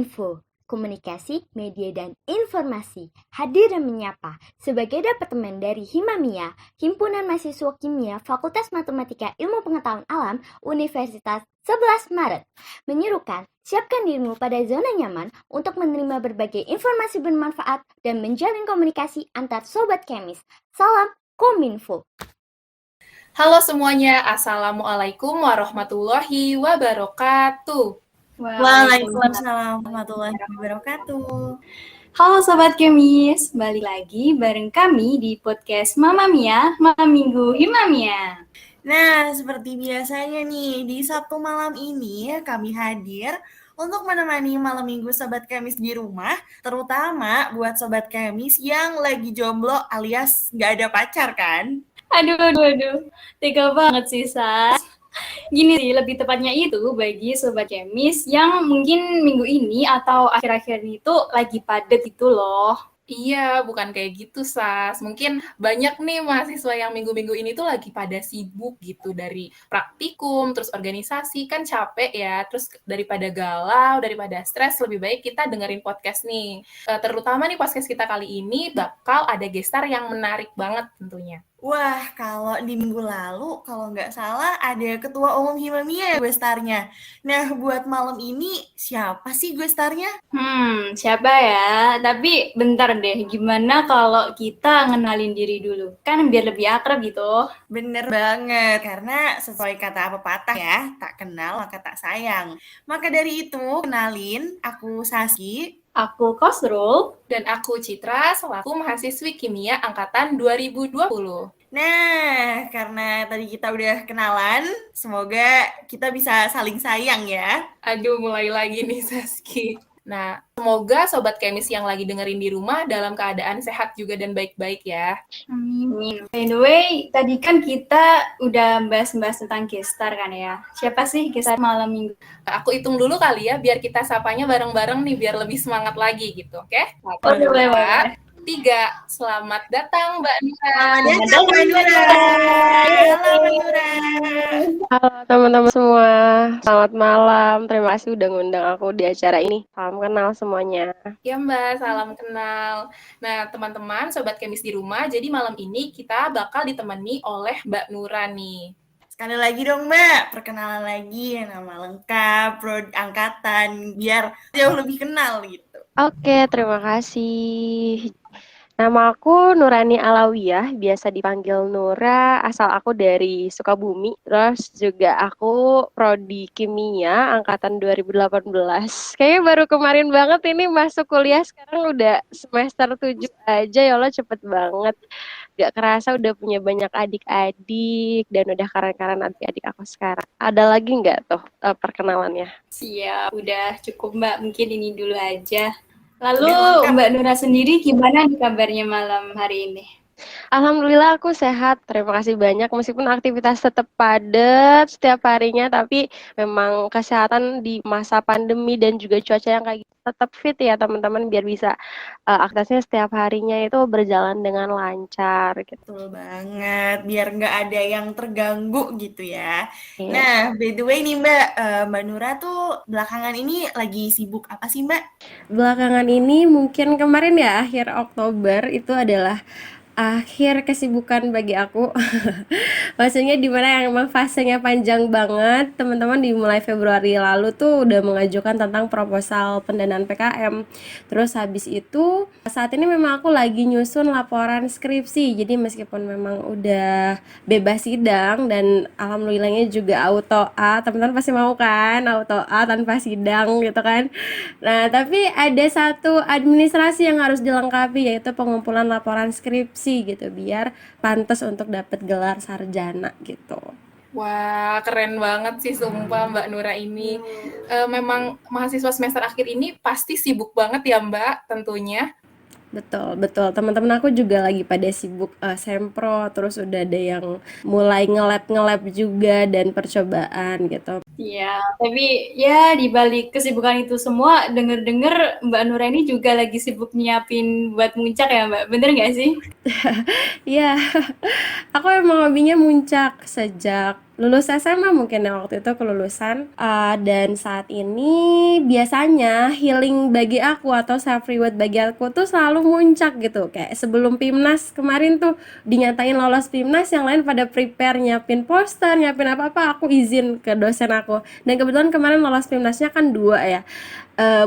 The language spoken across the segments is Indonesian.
Kominfo, Komunikasi, Media, dan Informasi, hadir dan menyapa sebagai departemen dari Himamia, Himpunan Mahasiswa Kimia Fakultas Matematika Ilmu Pengetahuan Alam Universitas 11 Maret. Menyerukan, siapkan dirimu pada zona nyaman untuk menerima berbagai informasi bermanfaat dan menjalin komunikasi antar Sobat Kemis. Salam Kominfo. Halo semuanya, Assalamualaikum warahmatullahi wabarakatuh. Waalaikumsalam warahmatullahi wabarakatuh. Halo Sobat Kemis, balik lagi bareng kami di podcast Mama Mia, Malam Minggu Himamia. Nah, seperti biasanya nih, di Sabtu malam ini kami hadir untuk menemani malam minggu Sobat Kemis di rumah, terutama buat Sobat Kemis yang lagi jomblo alias nggak ada pacar kan? Aduh, tega banget sih, Sas. Gini sih, lebih tepatnya itu bagi Sobat Kemis yang mungkin minggu ini atau akhir-akhir ini tuh lagi padet gitu loh. Iya, bukan kayak gitu, Sas. Mungkin banyak nih mahasiswa yang minggu-minggu ini tuh lagi pada sibuk gitu dari praktikum, terus organisasi, kan capek ya. Terus daripada galau, daripada stres, lebih baik kita dengerin podcast nih. Terutama nih podcast kita kali ini bakal ada gestar yang menarik banget tentunya. Wah, kalau di minggu lalu, kalau nggak salah ada Ketua Umum Himamia ya gue starnya. Nah, buat malam ini siapa sih gue starnya? Siapa ya? Tapi bentar deh, gimana kalau kita ngenalin diri dulu? Kan biar lebih akrab gitu. Bener banget, karena sesuai kata pepatah ya, tak kenal maka tak sayang. Maka dari itu, kenalin, aku Saski. Aku Kosrul. Dan aku Citra, selaku mahasiswi kimia angkatan 2020. Nah, karena tadi kita udah kenalan, semoga kita bisa saling sayang ya. Aduh, mulai lagi nih Saski. Nah, semoga Sobat Kemis yang lagi dengerin di rumah dalam keadaan sehat juga dan baik-baik ya. Amin. By the way, tadi kan kita udah bahas-bahas tentang gestar kan ya. Siapa sih gestar malam minggu? Aku hitung dulu kali ya, biar kita sapanya bareng-bareng nih, biar lebih semangat lagi gitu, oke? Boleh. 3, selamat datang Mbak Nura. Selamat datang Mbak Nura. Halo Mbak Nura. Halo teman-teman semua, selamat malam. Terima kasih udah ngundang aku di acara ini. Salam kenal semuanya. Ya Mbak, salam kenal. Nah teman-teman, Sobat Kemis di rumah, jadi malam ini kita bakal ditemani oleh Mbak Nura nih. Sekali lagi dong Mbak, perkenalan lagi nama lengkap, angkatan, biar jauh lebih kenal gitu. Oke, terima kasih. Nama aku Nurani Alawiyah, biasa dipanggil Nura, asal aku dari Sukabumi. Terus juga aku prodi kimia angkatan 2018. Kayaknya baru kemarin banget ini masuk kuliah, sekarang udah semester 7 aja, ya Allah cepet banget. Gak kerasa udah punya banyak adik-adik dan udah keren-keren adik-adik aku sekarang. Ada lagi nggak tuh perkenalannya? Siap, udah cukup Mbak. Mungkin ini dulu aja. Lalu Mbak Nura sendiri gimana nih kabarnya malam hari ini? Alhamdulillah aku sehat, terima kasih banyak. Meskipun aktivitas tetap padat setiap harinya, tapi memang kesehatan di masa pandemi dan juga cuaca yang kayak gitu tetap fit ya teman-teman, biar bisa aktivitasnya setiap harinya itu berjalan dengan lancar gitu. Betul banget, biar nggak ada yang terganggu gitu ya. Yeah. Nah, by the way nih Mbak Nura tuh belakangan ini lagi sibuk apa sih Mbak? Belakangan ini mungkin kemarin ya, akhir Oktober itu adalah akhir kesibukan bagi aku. Maksudnya dimana yang emang fasenya panjang banget. Teman-teman dimulai Februari lalu tuh udah mengajukan tentang proposal pendanaan PKM. Terus habis itu saat ini memang aku lagi nyusun laporan skripsi. Jadi meskipun memang udah bebas sidang dan alhamdulillahnya juga auto A, teman-teman pasti mau kan auto A tanpa sidang gitu kan. Nah, tapi ada satu administrasi yang harus dilengkapi, yaitu pengumpulan laporan skripsi gitu, biar pantas untuk dapat gelar sarjana gitu. Wah, keren banget sih sumpah Mbak Nura ini. Memang mahasiswa semester akhir ini pasti sibuk banget ya Mbak tentunya. Betul. Teman-teman aku juga lagi pada sibuk sempro, terus udah ada yang mulai nge-lab juga dan percobaan gitu. Iya, tapi ya di balik kesibukan itu semua, denger-denger Mbak Nura ini juga lagi sibuk nyiapin buat muncak ya Mbak, bener nggak sih? Iya, aku emang hobinya muncak sejak lulus SMA mungkin ya waktu itu kelulusan. Dan saat ini biasanya healing bagi aku atau self reward bagi aku tuh selalu muncak gitu. Kayak sebelum PIMNAS kemarin tuh dinyatain lolos PIMNAS, yang lain pada prepare nyiapin poster, nyiapin apa-apa, aku izin ke dosen aku. Dan kebetulan kemarin lolos PIMNASnya kan 2 ya.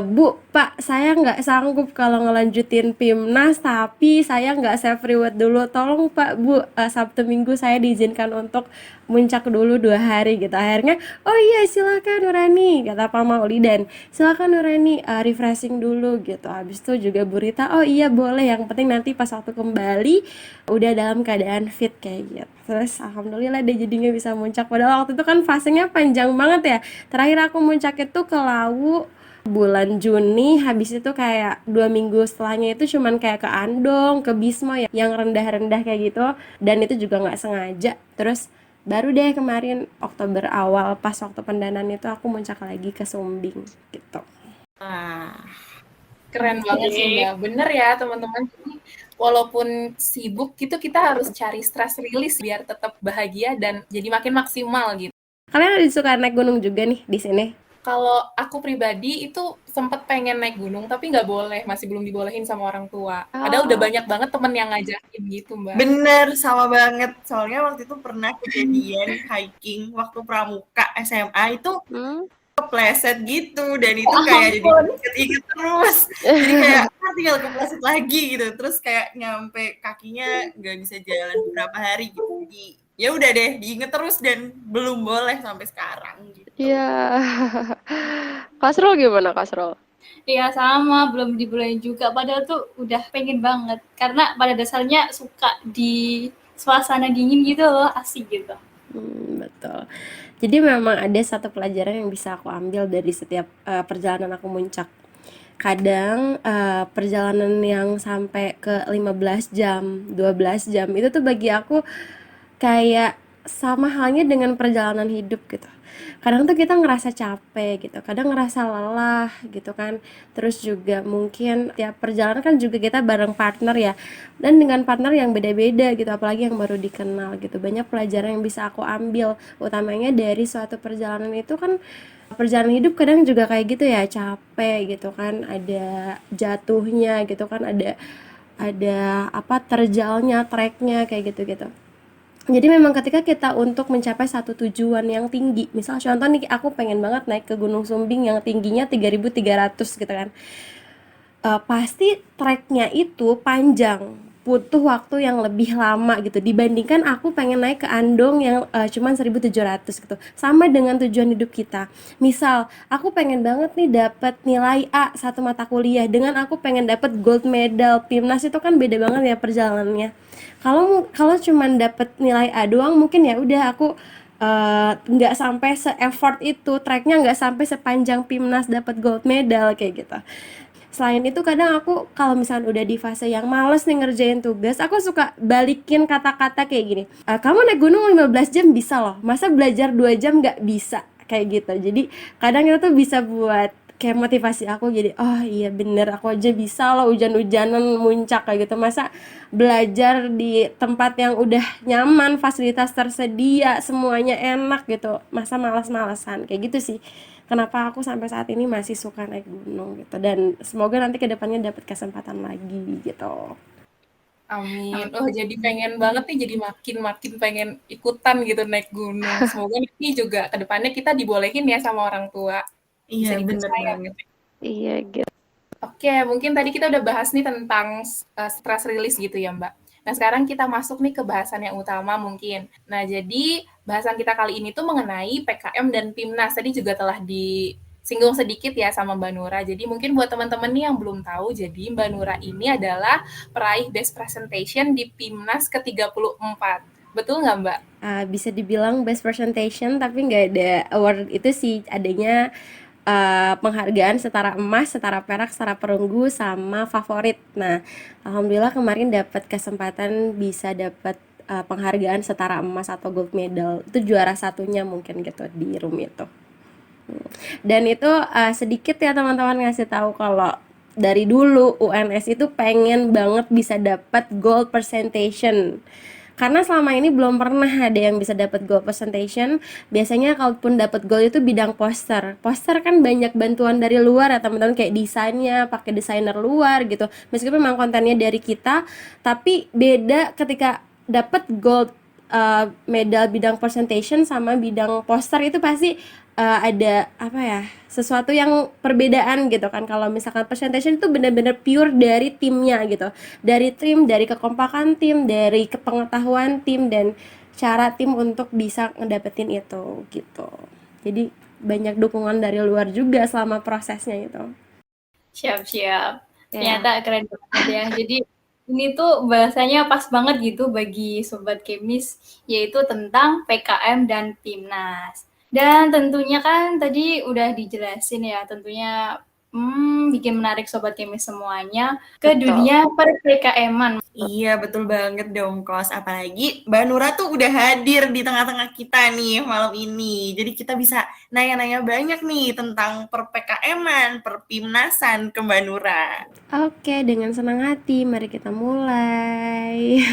Bu, Pak, saya nggak sanggup kalau ngelanjutin PIMNAS, tapi saya nggak self reward dulu. Tolong Pak, Bu, Sabtu Minggu saya diizinkan untuk muncak dulu 2 hari gitu. Akhirnya, oh iya silakan Nurani, kata Pak Mauli, dan silakan Nurani refreshing dulu gitu. Habis itu juga Bu Rita, oh iya boleh. Yang penting nanti pas waktu kembali udah dalam keadaan fit kayak gitu. Terus alhamdulillah deh jadinya bisa muncak. Padahal waktu itu kan fasenya panjang banget ya. Terakhir aku muncak itu ke Lawu bulan Juni, habis itu kayak 2 minggu setelahnya itu cuman kayak ke Andong, ke Bismo ya, yang rendah-rendah kayak gitu, dan itu juga nggak sengaja. Terus baru deh kemarin Oktober awal pas waktu pendanaan itu aku muncak lagi ke Sumbing gitu. Nah, Keren banget sih Mbak. Bener ya teman-teman. Jadi walaupun sibuk gitu kita harus cari stress release biar tetap bahagia dan jadi makin maksimal gitu. Kalian ada suka naik gunung juga nih di sini? Kalau aku pribadi itu sempet pengen naik gunung tapi nggak boleh, masih belum dibolehin sama orang tua. Padahal udah banyak banget temen yang ngajakin gitu Mbak. bener, sama banget. Soalnya waktu itu pernah kejadian hiking waktu pramuka SMA itu Hmm? kepleset gitu, dan itu kayak jadi inget-inget terus. Jadi kayak tinggal kepleset lagi gitu, terus kayak nyampe kakinya nggak bisa jalan beberapa hari gitu. Jadi ya udah deh, diinget terus dan belum boleh sampai sekarang gitu. Iya. Kasrul gimana Kasrul? Iya sama, belum dibolehin juga. Padahal tuh udah pengen banget. Karena pada dasarnya suka di suasana dingin gitu loh, asik gitu. Betul. Jadi memang ada satu pelajaran yang bisa aku ambil dari setiap perjalanan aku muncak. Kadang perjalanan yang sampai ke 15 jam, 12 jam itu tuh bagi aku kayak sama halnya dengan perjalanan hidup gitu. Kadang tuh kita ngerasa capek gitu, kadang ngerasa lelah gitu kan. Terus juga mungkin tiap perjalanan kan juga kita bareng partner ya, dan dengan partner yang beda-beda gitu, apalagi yang baru dikenal gitu. Banyak pelajaran yang bisa aku ambil, utamanya dari suatu perjalanan itu kan. Perjalanan hidup kadang juga kayak gitu ya, capek gitu kan, ada jatuhnya gitu kan, ada apa, terjalnya, treknya kayak gitu-gitu. Jadi memang ketika kita untuk mencapai satu tujuan yang tinggi, misal contoh nih, aku pengen banget naik ke Gunung Sumbing yang tingginya 3.300 gitu kan. Pasti treknya itu panjang, butuh waktu yang lebih lama gitu dibandingkan aku pengen naik ke Andong yang cuman 1.700 gitu. Sama dengan tujuan hidup kita. Misal aku pengen banget nih dapat nilai A satu mata kuliah, dengan aku pengen dapat gold medal PIMNAS, itu kan beda banget ya perjalanannya. Kalau cuman dapat nilai A doang, mungkin ya udah aku nggak sampai se-effort itu, treknya nggak sampai sepanjang PIMNAS dapat gold medal kayak gitu. Selain itu kadang aku kalau misalnya udah di fase yang males nih ngerjain tugas, aku suka balikin kata-kata kayak gini, kamu naik gunung 15 jam bisa loh, masa belajar 2 jam nggak bisa, kayak gitu. Jadi kadang itu tuh bisa buat kayak motivasi aku, jadi oh iya bener, aku aja bisa loh hujan-hujanan muncak kayak gitu. Masa belajar di tempat yang udah nyaman, fasilitas tersedia, semuanya enak gitu, masa malas-malasan kayak gitu sih. Kenapa aku sampai saat ini masih suka naik gunung gitu, dan semoga nanti kedepannya dapat kesempatan lagi gitu. Amin. Oh, jadi pengen banget nih, jadi makin pengen ikutan gitu naik gunung. Semoga nanti juga ke depannya kita dibolehin ya sama orang tua. Bisa Iya, bener dipercaya banget. gitu. Iya gitu. Oke, mungkin tadi kita udah bahas nih tentang stress release gitu ya, Mbak. Nah, sekarang kita masuk nih ke bahasan yang utama mungkin. Nah, jadi bahasan kita kali ini tuh mengenai PKM dan PIMNAS. Tadi juga telah disinggung sedikit ya sama Mbak Nura. Jadi mungkin buat teman-teman nih yang belum tahu, jadi Mbak Nura ini adalah peraih Best Presentation di PIMNAS ke-34. Betul nggak, Mbak? Bisa dibilang best presentation, tapi nggak ada award itu sih, adanya penghargaan setara emas, setara perak, setara perunggu, sama favorit. Nah, alhamdulillah kemarin dapat kesempatan bisa dapat penghargaan setara emas atau gold medal. Itu juara satunya mungkin gitu di room itu. Dan itu sedikit ya teman-teman ngasih tahu kalau dari dulu UNS itu pengen banget bisa dapat gold presentation. karena selama ini belum pernah ada yang bisa dapat gold presentation. Biasanya kalaupun dapat gold itu bidang poster kan banyak bantuan dari luar ya teman-teman, kayak desainnya pakai desainer luar gitu, meskipun memang kontennya dari kita, tapi beda ketika dapat gold medal bidang presentation sama bidang poster. Itu pasti ada apa ya, sesuatu yang perbedaan gitu kan. Kalau misalkan presentation itu benar-benar pure dari timnya gitu, dari tim, dari kekompakan tim, dari kepengetahuan tim dan cara tim untuk bisa ngedapetin itu gitu. Jadi banyak dukungan dari luar juga selama prosesnya itu. Siap-siap. Ya. Ternyata keren banget ya. Jadi ini tuh bahasanya pas banget gitu bagi Sobat Kemis, yaitu tentang PKM dan PIMNAS. Dan tentunya kan tadi udah dijelasin ya, tentunya bikin menarik Sobat Kemis semuanya ke Betul. dunia per PKM-an. Iya, betul banget dong, Kos. Apalagi Mbak Nura tuh udah hadir di tengah-tengah kita nih malam ini. Jadi kita bisa nanya-nanya banyak nih tentang per PKM-an, per PIMNASan ke Mbak Nura. Oke, dengan senang hati mari kita mulai.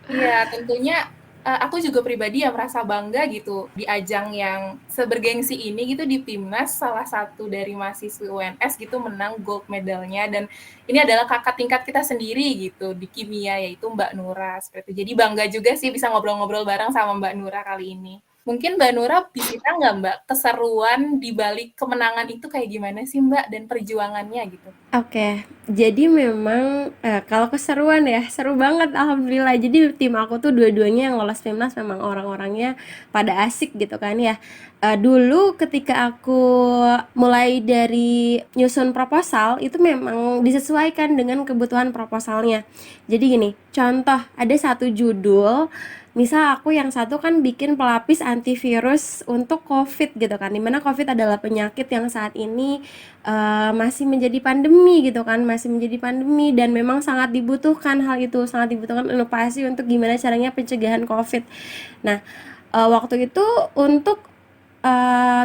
Iya, tentunya aku juga pribadi yang merasa bangga gitu di ajang yang sebergengsi ini gitu, di PIMNAS salah satu dari mahasiswa UNS gitu menang gold medalnya, dan ini adalah kakak tingkat kita sendiri gitu di kimia, yaitu Mbak Nura seperti itu. Jadi bangga juga sih bisa ngobrol-ngobrol bareng sama Mbak Nura kali ini. Mungkin Mbak Nura bisa nggak Mbak, keseruan di balik kemenangan itu kayak gimana sih Mbak, dan perjuangannya gitu? Oke, jadi memang kalau keseruan ya, seru banget alhamdulillah. Jadi tim aku tuh dua-duanya yang lolos PIMNAS memang orang-orangnya pada asik gitu kan ya. Dulu ketika aku mulai dari nyusun proposal itu memang disesuaikan dengan kebutuhan proposalnya. Jadi gini, contoh ada satu judul, misal aku yang satu kan bikin pelapis antivirus untuk COVID gitu kan, dimana COVID adalah penyakit yang saat ini masih menjadi pandemi gitu kan, masih menjadi pandemi, dan memang sangat dibutuhkan hal itu, sangat dibutuhkan inovasi untuk gimana caranya pencegahan COVID. Nah, waktu itu untuk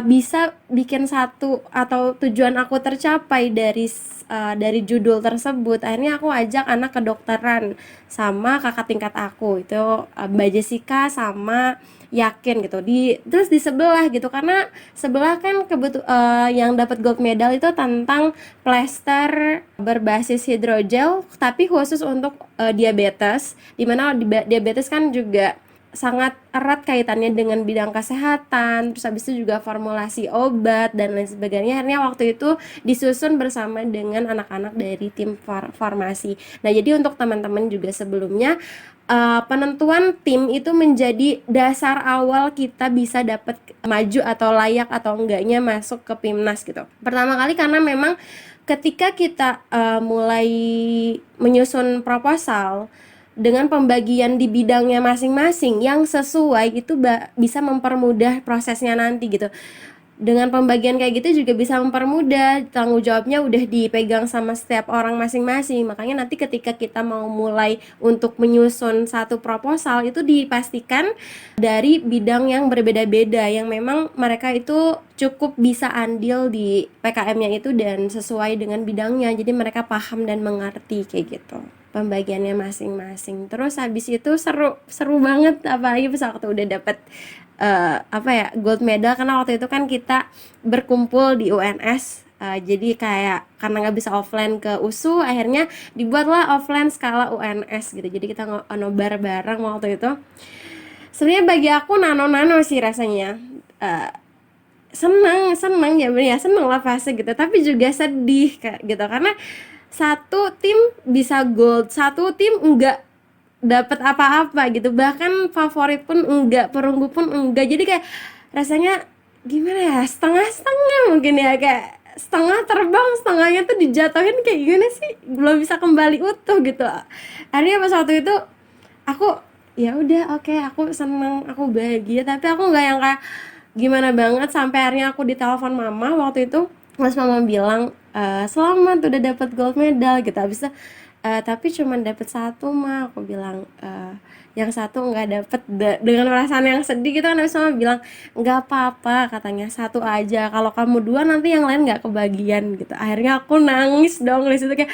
bisa bikin satu atau tujuan aku tercapai dari judul tersebut, akhirnya aku ajak anak kedokteran sama kakak tingkat aku itu, Mbak Jessica sama Yakin gitu, terus di sebelah gitu, karena sebelah kan yang dapat gold medal itu tentang plester berbasis hidrogel tapi khusus untuk diabetes, dimana diabetes kan juga sangat erat kaitannya dengan bidang kesehatan, terus habis itu juga formulasi obat dan lain sebagainya. Akhirnya waktu itu disusun bersama dengan anak-anak dari tim farmasi. Nah, jadi untuk teman-teman juga sebelumnya, penentuan tim itu menjadi dasar awal kita bisa dapat maju atau layak atau enggaknya masuk ke PIMNAS gitu. Pertama kali karena memang ketika kita mulai menyusun proposal dengan pembagian di bidangnya masing-masing yang sesuai, itu bisa mempermudah prosesnya nanti gitu. Dengan pembagian kayak gitu juga bisa mempermudah, tanggung jawabnya udah dipegang sama setiap orang masing-masing. Makanya nanti ketika kita mau mulai untuk menyusun satu proposal itu dipastikan dari bidang yang berbeda-beda, yang memang mereka itu cukup bisa andil di PKM-nya itu dan sesuai dengan bidangnya. Jadi mereka paham dan mengerti kayak gitu pembagiannya masing-masing. Terus habis itu seru banget, apalagi pas waktu udah dapet gold medal, karena waktu itu kan kita berkumpul di UNS. Jadi kayak karena nggak bisa offline ke USU, akhirnya dibuatlah offline skala UNS gitu. Jadi kita nobar bareng waktu itu. Sebenarnya bagi aku nano sih rasanya. Seneng ya seneng lah fase gitu, tapi juga sedih gitu, karena satu tim bisa gold, satu tim enggak dapat apa-apa gitu, bahkan favorit pun enggak, perunggu pun enggak. Jadi kayak rasanya gimana ya, setengah-setengah mungkin ya, kayak setengah terbang, setengahnya tuh dijatuhin, kayak gimana sih, belum bisa kembali utuh gitu. Akhirnya pas waktu itu aku ya udah oke, aku seneng, aku bahagia, tapi aku nggak yang kayak gimana banget, sampai akhirnya aku ditelepon mama waktu itu. Mas mama bilang, selamat udah dapat gold medal gitu. Habis itu tapi cuma dapat satu mah, aku bilang yang satu nggak dapet, dengan perasaan yang sedih gitu kan. Habis mama bilang nggak apa-apa, katanya satu aja, kalau kamu dua nanti yang lain nggak kebagian gitu. Akhirnya aku nangis dong di situ, kayak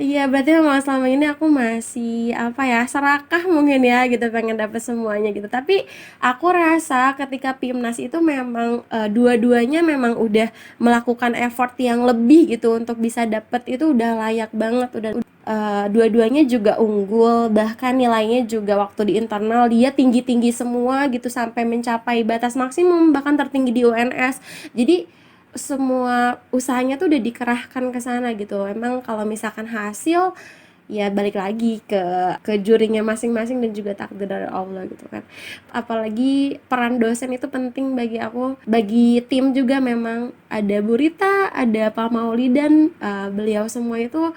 Iya berarti memang selama ini aku masih, apa ya, serakah mungkin ya gitu, pengen dapet semuanya gitu. Tapi aku rasa ketika PIMNAS itu memang, dua-duanya memang udah melakukan effort yang lebih gitu untuk bisa dapet, itu udah layak banget, udah dua-duanya juga unggul, bahkan nilainya juga waktu di internal dia tinggi-tinggi semua gitu, sampai mencapai batas maksimum, bahkan tertinggi di UNS. Jadi semua usahanya tuh udah dikerahkan ke sana gitu. Emang kalau misalkan hasil ya balik lagi ke jurinya masing-masing dan juga takdir dari Allah gitu kan. Apalagi peran dosen itu penting bagi aku, bagi tim juga. Memang ada Bu Rita, ada Pak Maulidan, beliau semua itu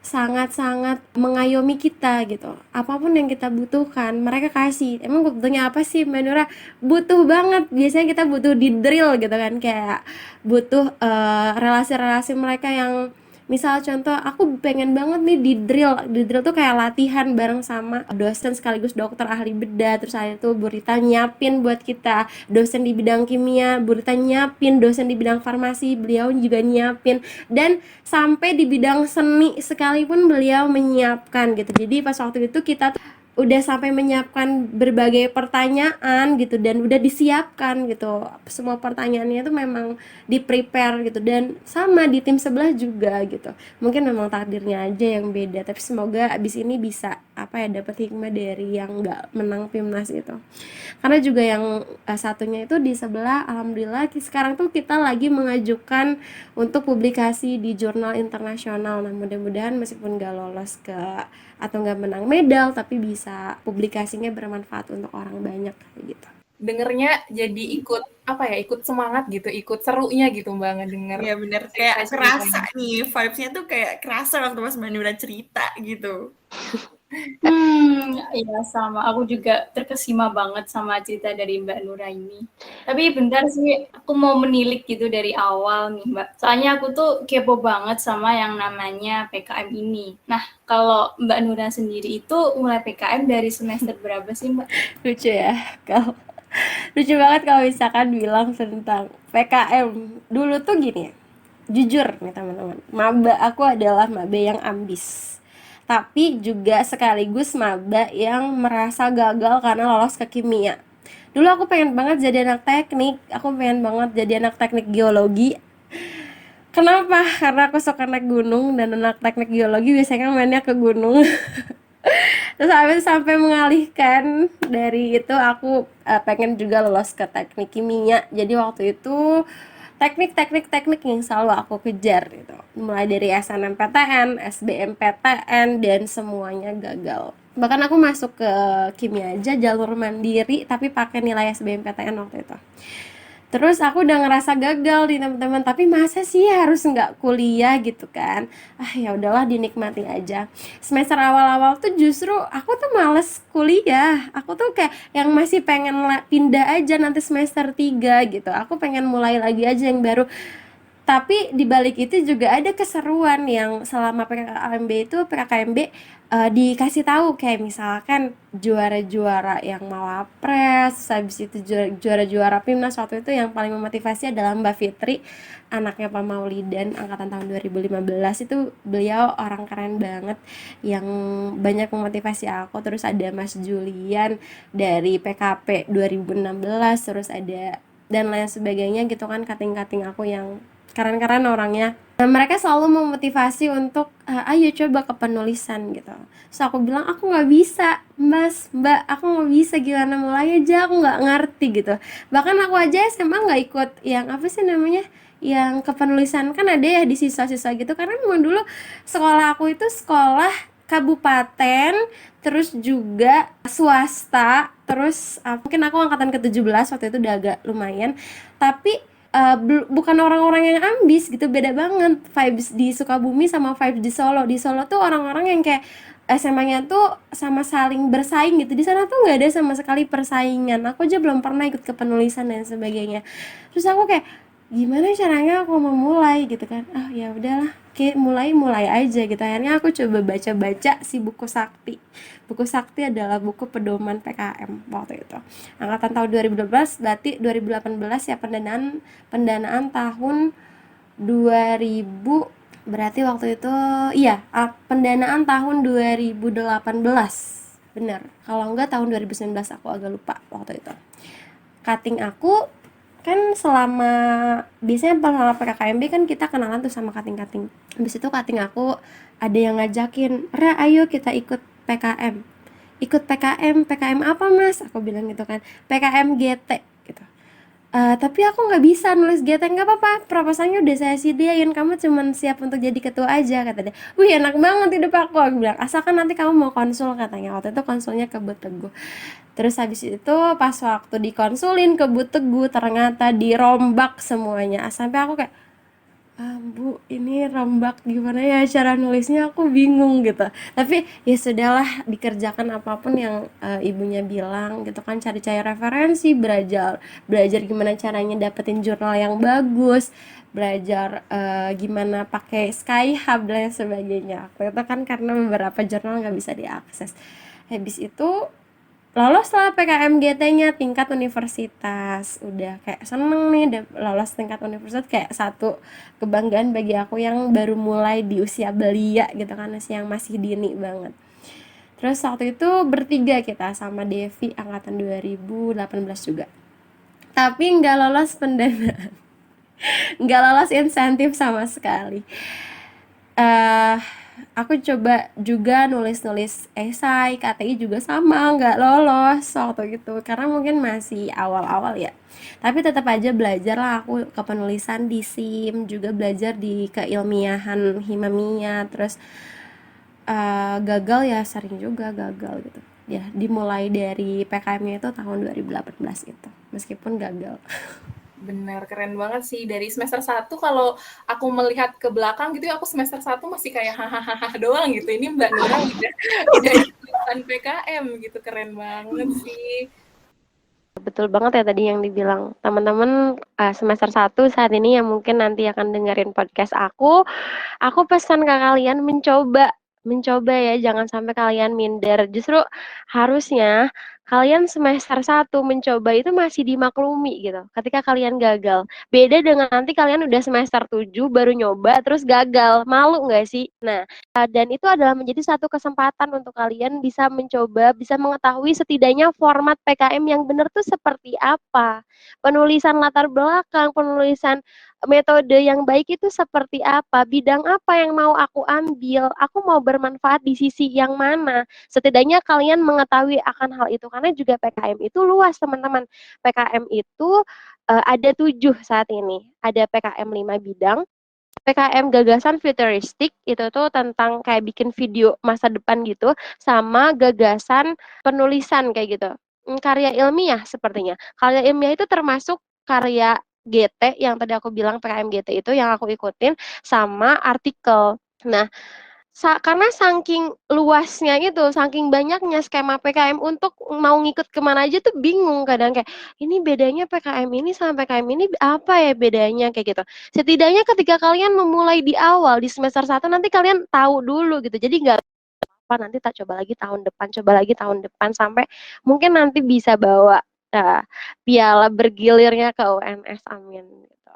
sangat-sangat mengayomi kita gitu. Apapun yang kita butuhkan, mereka kasih. Emang butuhnya apa sih, Mbak Nura? Butuh banget. Biasanya kita butuh di drill gitu kan, kayak butuh relasi-relasi mereka yang misal contoh aku pengen banget nih di drill. Di drill tuh kayak latihan bareng sama dosen sekaligus dokter ahli bedah. Terus ada tuh Bu Rita nyiapin buat kita, dosen di bidang kimia, Bu Rita nyiapin, dosen di bidang farmasi, beliau juga nyiapin, dan sampai di bidang seni sekalipun beliau menyiapkan gitu. Jadi pas waktu itu kita tuh udah sampai menyiapkan berbagai pertanyaan gitu, dan udah disiapkan gitu. Semua pertanyaannya itu memang di prepare gitu, dan sama di tim sebelah juga gitu. Mungkin memang takdirnya aja yang beda, tapi semoga abis ini bisa, apa ya, dapat hikmah dari yang nggak menang PIMNAS itu. Karena juga yang satunya itu di sebelah, alhamdulillah sekarang tuh kita lagi mengajukan untuk publikasi di jurnal internasional. Nah mudah-mudahan meskipun nggak lolos ke atau nggak menang medal, tapi bisa publikasinya bermanfaat untuk orang banyak kayak gitu. Dengernya jadi ikut apa ya, ikut semangat gitu, ikut serunya gitu Mbak ngedenger Iya bener, kayak cerita-ceritanya. kerasa nih, vibes-nya tuh kayak kerasa waktu pas Mbak Nura cerita gitu. Iya sama. Aku juga terkesima banget sama cerita dari Mbak Nura ini. Tapi bentar sih, aku mau menilik gitu dari awal nih Mbak. Soalnya aku tuh kepo banget sama yang namanya PKM ini. Nah, kalau Mbak Nura sendiri itu mulai PKM dari semester berapa sih Mbak? Lucu ya kalau lucu banget kalau misalkan bilang tentang PKM. Dulu tuh gini ya, jujur nih teman-teman, maba aku adalah maba yang ambis, tapi juga sekaligus maba yang merasa gagal karena lolos ke kimia. Dulu aku pengen banget jadi anak teknik, aku pengen banget jadi anak teknik geologi. Kenapa? Karena aku suka naik gunung, dan anak teknik geologi biasanya mainnya ke gunung. Terus habis sampai mengalihkan dari itu, aku pengen juga lolos ke teknik kimia. Jadi waktu itu teknik yang selalu aku kejar gitu. Mulai dari SNMPTN, SBMPTN, dan semuanya gagal. Bahkan aku masuk ke kimia aja jalur mandiri tapi pakai nilai SBMPTN waktu itu. Terus aku udah ngerasa gagal nih teman-teman, tapi masa sih harus nggak kuliah gitu kan? Ya udahlah, dinikmati aja. Semester awal-awal tuh justru aku tuh males kuliah. Aku tuh kayak yang masih pengen pindah aja nanti semester 3 gitu. Aku pengen mulai lagi aja yang baru. Tapi di balik itu juga ada keseruan yang selama PKKMB dikasih tahu, kayak misalkan juara-juara yang Mawapres, habis itu juara-juara PIMNAS. Waktu itu yang paling memotivasi adalah Mbak Fitri, anaknya Pak Maulidan, angkatan tahun 2015. Itu beliau orang keren banget yang banyak memotivasi aku. Terus ada Mas Julian dari PKP 2016, terus ada dan lain sebagainya gitu kan, kating-kating aku yang keren-keren orangnya. Nah, mereka selalu memotivasi untuk ayo coba ke penulisan gitu. Terus aku bilang aku nggak bisa, Mbak, aku nggak bisa, gimana mulai aja, aku nggak ngerti gitu. Bahkan aku aja SMA nggak ikut yang apa sih namanya, yang kepenulisan kan ada ya di siswa-siswa gitu, karena memang dulu sekolah aku itu sekolah kabupaten, terus juga swasta, terus mungkin aku angkatan ke-17 waktu itu, udah agak lumayan, tapi bukan orang-orang yang ambis gitu, beda banget vibes di Sukabumi sama vibes di Solo. Di Solo tuh orang-orang yang kayak SMA-nya tuh sama saling bersaing gitu. Di sana tuh nggak ada sama sekali persaingan. Aku aja belum pernah ikut kepenulisan dan sebagainya. Terus aku kayak gimana caranya aku mau mulai gitu kan. Ya udahlah, mulai aja gitu. Akhirnya aku coba baca-baca si buku Sakti. Buku Sakti adalah buku pedoman PKM waktu itu. Angkatan tahun 2012, berarti 2018 ya, pendanaan tahun 2000 Berarti waktu itu iya, pendanaan tahun 2018. Bener. Kalau enggak tahun 2019, aku agak lupa waktu itu. Cutting aku kan selama biasanya selama PKKMB kan kita kenalan tuh sama cutting-cutting. Habis itu cutting aku ada yang ngajakin, "Ra, ayo kita ikut PKM." Ikut PKM, PKM apa mas? Aku bilang gitu kan, PKM GT gitu. Tapi aku nggak bisa nulis GT. Nggak apa-apa, proposalnya udah saya sediain, kamu cuman siap untuk jadi ketua aja, kata dia. Wih, enak banget hidup aku bilang, asalkan nanti kamu mau konsul, katanya. Waktu itu konsulnya ke Bu Teguh. Terus habis itu pas waktu dikonsulin ke Bu Teguh, ternyata dirombak semuanya. Sampai aku kayak, Bu, ini rombak gimana ya cara nulisnya, aku bingung gitu. Tapi ya sudahlah, dikerjakan apapun yang ibunya bilang gitu kan, cari-cari referensi, belajar gimana caranya dapetin jurnal yang bagus, belajar gimana pakai Skyhub dan lain sebagainya. Waktu itu kan karena beberapa jurnal nggak bisa diakses. Habis itu loloslah PKM GT-nya tingkat universitas. Udah kayak seneng nih lolos tingkat universitas, kayak satu kebanggaan bagi aku yang baru mulai di usia belia gitu kan, usia yang masih dini banget. Terus waktu itu bertiga kita sama Devi angkatan 2018 juga. Tapi nggak lolos pendanaan, nggak lolos insentif sama sekali. eh aku coba juga nulis-nulis esai, KTI juga sama, nggak lolos waktu itu karena mungkin masih awal-awal ya. Tapi tetap aja belajar lah aku ke penulisan di SIM, juga belajar di keilmiahan Himamia. Terus gagal ya, sering juga gagal gitu ya, dimulai dari PKM-nya itu tahun 2018 itu, meskipun gagal. Bener, keren banget sih. Dari semester 1 kalau aku melihat ke belakang gitu ya, aku semester 1 masih kayak hahaha doang gitu. Ini Mbak Nura udah ikutan PKM gitu, keren banget sih. Betul banget ya tadi yang dibilang teman-teman, semester 1 saat ini yang mungkin nanti akan dengerin podcast aku pesan ke kalian mencoba ya, jangan sampai kalian minder. Justru harusnya kalian semester 1 mencoba itu masih dimaklumi gitu, ketika kalian gagal. Beda dengan nanti kalian udah semester 7 baru nyoba terus gagal, malu nggak sih? Nah, dan itu adalah menjadi satu kesempatan untuk kalian bisa mencoba, bisa mengetahui setidaknya format PKM yang benar tuh seperti apa. Penulisan latar belakang, penulisan metode yang baik itu seperti apa, bidang apa yang mau aku ambil, aku mau bermanfaat di sisi yang mana. Setidaknya kalian mengetahui akan hal itu, karena juga PKM itu luas teman-teman. PKM itu ada 7 saat ini, ada PKM 5 bidang, PKM gagasan futuristik itu tuh tentang kayak bikin video masa depan gitu, sama gagasan penulisan kayak gitu. Karya ilmiah sepertinya. Karya ilmiah itu termasuk karya GT yang tadi aku bilang, PKM GT itu yang aku ikutin, sama artikel. Nah, karena saking luasnya itu, saking banyaknya skema PKM, untuk mau ngikut kemana aja tuh bingung kadang, kayak ini bedanya PKM ini sama PKM ini apa ya bedanya, kayak gitu. Setidaknya ketika kalian memulai di awal di semester 1 nanti kalian tahu dulu gitu. Jadi nggak apa nanti tak coba lagi tahun depan sampai mungkin nanti bisa bawa piala bergilirnya ke UNS, amin gitu.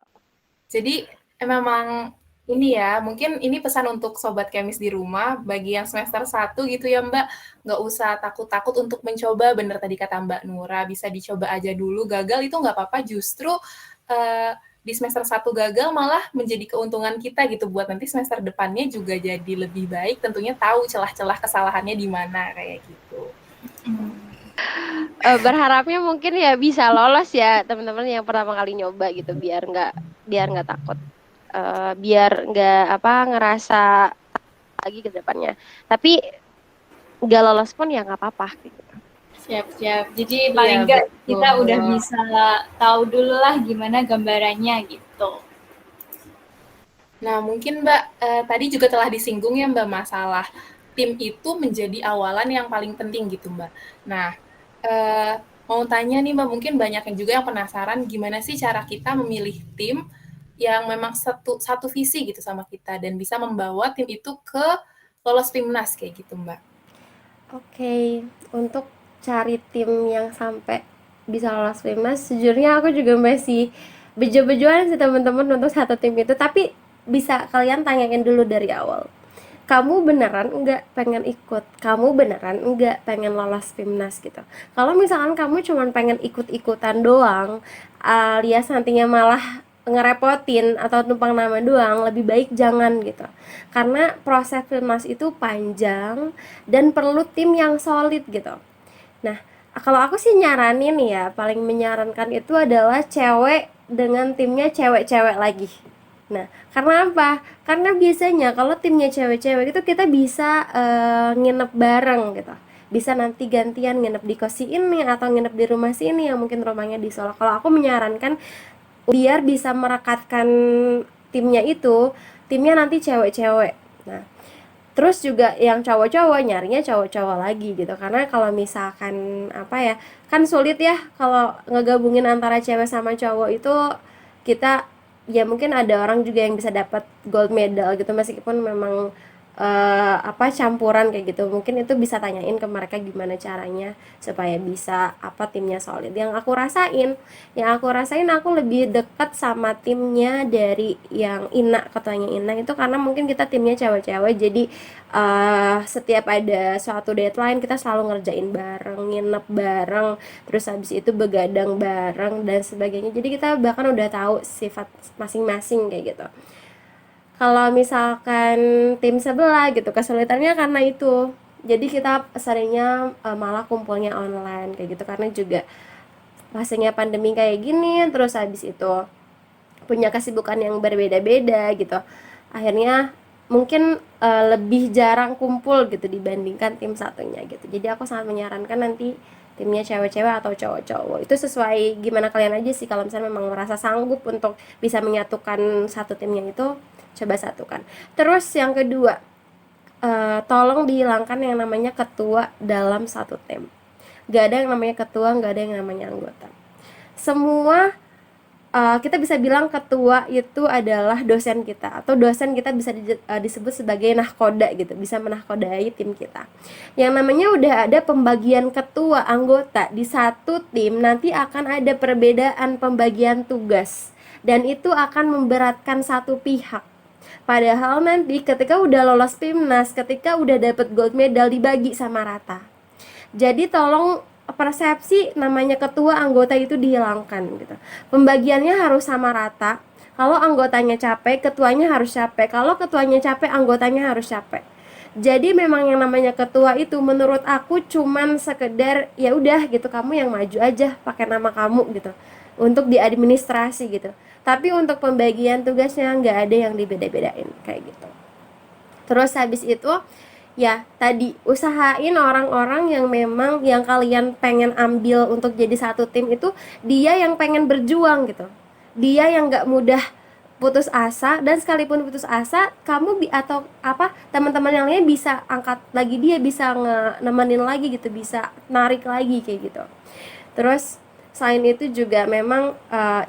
Jadi memang ini ya, mungkin ini pesan untuk sobat kemis di rumah, bagi yang semester 1 gitu ya Mbak, nggak usah takut-takut untuk mencoba, bener tadi kata Mbak Nura, bisa dicoba aja dulu, gagal itu nggak apa-apa, justru di semester 1 gagal malah menjadi keuntungan kita gitu, buat nanti semester depannya juga jadi lebih baik, tentunya tahu celah-celah kesalahannya di mana, kayak gitu. Berharapnya mungkin ya bisa lolos ya teman-teman yang pertama kali nyoba gitu, biar nggak takut, biar nggak ngerasa lagi ke depannya. Tapi nggak lolos pun ya nggak apa-apa gitu. Siap. Jadi paling nggak kita udah bisa tahu dulu lah gimana gambarannya gitu. Nah, mungkin Mbak, tadi juga telah disinggung ya Mbak, masalah tim itu menjadi awalan yang paling penting gitu Mbak. Nah, mau tanya nih Mbak, mungkin banyak yang juga yang penasaran gimana sih cara kita memilih tim yang memang satu visi gitu sama kita dan bisa membawa tim itu ke lolos timnas kayak gitu Mbak. Oke, untuk cari tim yang sampai bisa lolos timnas, sejujurnya aku juga masih bejo-bejoan sih teman-teman untuk satu tim itu. Tapi bisa kalian tanyain dulu dari awal. Kamu beneran enggak pengen ikut? Kamu beneran enggak pengen lolos PIMNAS gitu? Kalau misalkan kamu cuma pengen ikut-ikutan doang, alias nantinya malah ngerepotin atau numpang nama doang, lebih baik jangan gitu. Karena proses PIMNAS itu panjang dan perlu tim yang solid gitu. Nah, kalau aku sih nyaranin ya, paling menyarankan itu adalah cewek dengan timnya cewek-cewek lagi. Nah, karena apa? Karena biasanya kalau timnya cewek-cewek itu kita bisa nginep bareng gitu. Bisa nanti gantian nginep di kos si ini atau nginep di rumah si ini yang mungkin rumahnya di Solo. Kalau aku menyarankan biar bisa merekatkan timnya itu, timnya nanti cewek-cewek. Nah, terus juga yang cowok-cowok nyarinya cowok-cowok lagi gitu. Karena kalau misalkan apa ya, kan sulit ya kalau ngegabungin antara cewek sama cowok itu. Kita ya mungkin ada orang juga yang bisa dapat gold medal gitu meskipun memang campuran kayak gitu. Mungkin itu bisa tanyain ke mereka gimana caranya supaya bisa timnya solid. Yang aku rasain aku lebih dekat sama timnya dari yang ketuanya Ina itu karena mungkin kita timnya cewek-cewek, jadi setiap ada suatu deadline kita selalu ngerjain bareng, nginep bareng, terus habis itu begadang bareng dan sebagainya. Jadi kita bahkan udah tahu sifat masing-masing kayak gitu. Kalau misalkan tim sebelah gitu, kesulitannya karena itu. Jadi kita seringnya malah kumpulnya online kayak gitu karena juga pastinya pandemi kayak gini, terus habis itu punya kesibukan yang berbeda-beda gitu. Akhirnya mungkin lebih jarang kumpul gitu dibandingkan tim satunya gitu. Jadi aku sangat menyarankan nanti timnya cewek-cewek atau cowok-cowok. Itu sesuai gimana kalian aja sih. Kalau misalnya memang merasa sanggup untuk bisa menyatukan satu timnya itu, coba satukan. Terus yang kedua, tolong dihilangkan yang namanya ketua dalam satu tim. Gak ada yang namanya ketua, gak ada yang namanya anggota. Semua kita bisa bilang ketua itu adalah dosen kita, atau dosen kita bisa disebut sebagai nahkoda gitu, bisa menahkodai tim kita. Yang namanya udah ada pembagian ketua anggota di satu tim, nanti akan ada perbedaan pembagian tugas dan itu akan memberatkan satu pihak. Padahal nanti ketika udah lolos PIMNAS, ketika udah dapet gold medal, dibagi sama rata. Jadi tolong persepsi namanya ketua anggota itu dihilangkan gitu. Pembagiannya harus sama rata. Kalau anggotanya capek, ketuanya harus capek. Kalau ketuanya capek, anggotanya harus capek. Jadi memang yang namanya ketua itu menurut aku cuman sekedar ya udah gitu, kamu yang maju aja pakai nama kamu gitu untuk diadministrasi gitu. Tapi untuk pembagian tugasnya nggak ada yang dibeda-bedain kayak gitu. Terus habis itu ya tadi usahain orang-orang yang memang yang kalian pengen ambil untuk jadi satu tim itu dia yang pengen berjuang gitu. Dia yang nggak mudah putus asa, dan sekalipun putus asa kamu atau teman-teman yang lainnya bisa angkat lagi dia, bisa nemenin lagi gitu, bisa narik lagi kayak gitu. Terus selain itu juga memang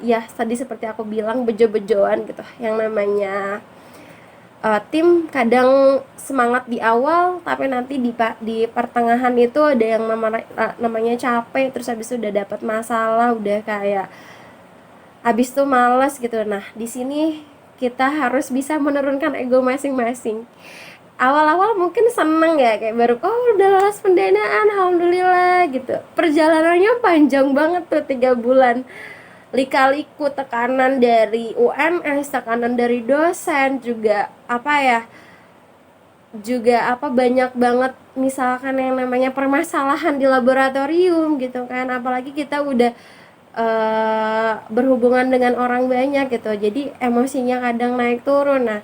ya tadi seperti aku bilang bejo-bejoan gitu. Yang namanya tim kadang semangat di awal tapi nanti di pertengahan itu ada yang namanya capek, terus habis itu udah dapat masalah, udah kayak habis itu malas gitu. Nah, di sini kita harus bisa menurunkan ego masing-masing. Awal-awal mungkin seneng ya, kayak baru udah lolos pendanaan, alhamdulillah gitu. Perjalanannya panjang banget tuh 3 bulan. Lika-liku, tekanan dari UMS, tekanan dari dosen, juga banyak banget misalkan yang namanya permasalahan di laboratorium gitu kan. Apalagi kita udah berhubungan dengan orang banyak gitu, jadi emosinya kadang naik turun. Nah,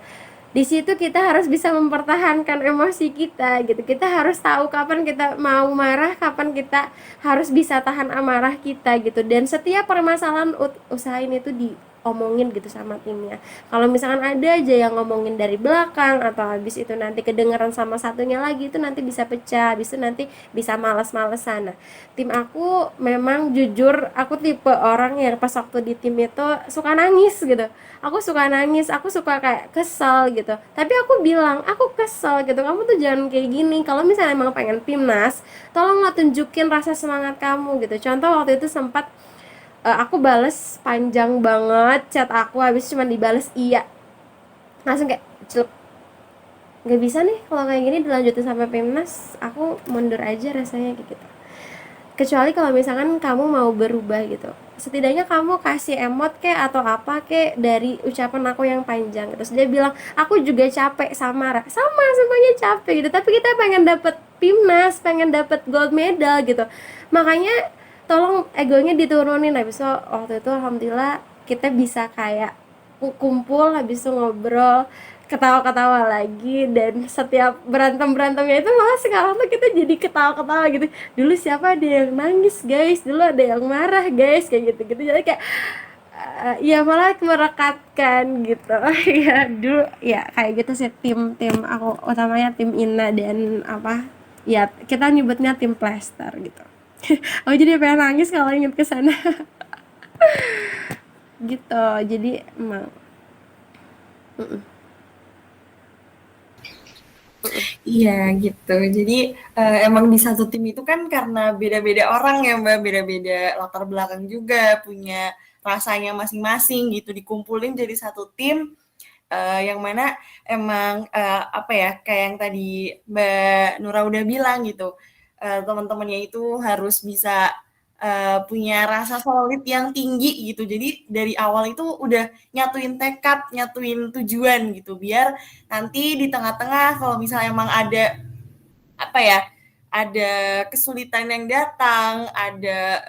di situ kita harus bisa mempertahankan emosi kita gitu. Kita harus tahu kapan kita mau marah, kapan kita harus bisa tahan amarah kita gitu. Dan setiap permasalahan usahain itu diomongin gitu sama timnya. Kalau misalkan ada aja yang ngomongin dari belakang atau habis itu nanti kedengeran sama satunya lagi, itu nanti bisa pecah, habis itu nanti bisa males-malesan. Nah, tim aku memang jujur, aku tipe orang yang pas waktu di tim itu suka nangis gitu. Aku suka nangis, aku suka kayak kesel gitu. Tapi aku bilang, aku kesel gitu, kamu tuh jangan kayak gini. Kalau misalnya emang pengen PIMNAS, tolonglah tunjukin rasa semangat kamu gitu. Contoh waktu itu sempat aku bales panjang banget chat aku, habis cuma dibales iya. langsung kayak celup, nggak bisa nih kalau kayak gini dilanjutin sampai PIMNAS, aku mundur aja rasanya kayak gitu. Kecuali kalau misalkan kamu mau berubah gitu, setidaknya kamu kasih emot kek atau apa kek dari ucapan aku yang panjang. Terus dia bilang aku juga capek sama sama semuanya capek gitu, tapi kita pengen dapet PIMNAS, pengen dapet gold medal gitu, makanya tolong egonya diturunin. Habis itu waktu itu alhamdulillah kita bisa kayak kumpul, habis itu ngobrol, ketawa-ketawa lagi, dan setiap berantem-berantemnya itu malah sekarang tuh kita jadi ketawa-ketawa gitu. Dulu siapa ada yang nangis guys, dulu ada yang marah guys, kayak gitu-gitu. Jadi kayak ya malah merekatkan gitu. Ya dulu ya kayak gitu sih, tim aku utamanya tim Ina dan apa ya, kita nyebutnya tim plaster gitu. Oh jadi pengen nangis kalau inget ke sana. Gitu. Jadi emang Iya gitu. Jadi emang di satu tim itu kan karena beda-beda orang ya Mbak, beda-beda latar belakang juga, punya rasanya masing-masing gitu, dikumpulin jadi satu tim yang mana emang apa ya, kayak yang tadi Mbak Nura udah bilang gitu, teman-temannya itu harus bisa punya rasa solid yang tinggi gitu. Jadi dari awal itu udah nyatuin tekad, nyatuin tujuan gitu, biar nanti di tengah-tengah kalau misalnya emang ada apa ya, ada kesulitan yang datang, ada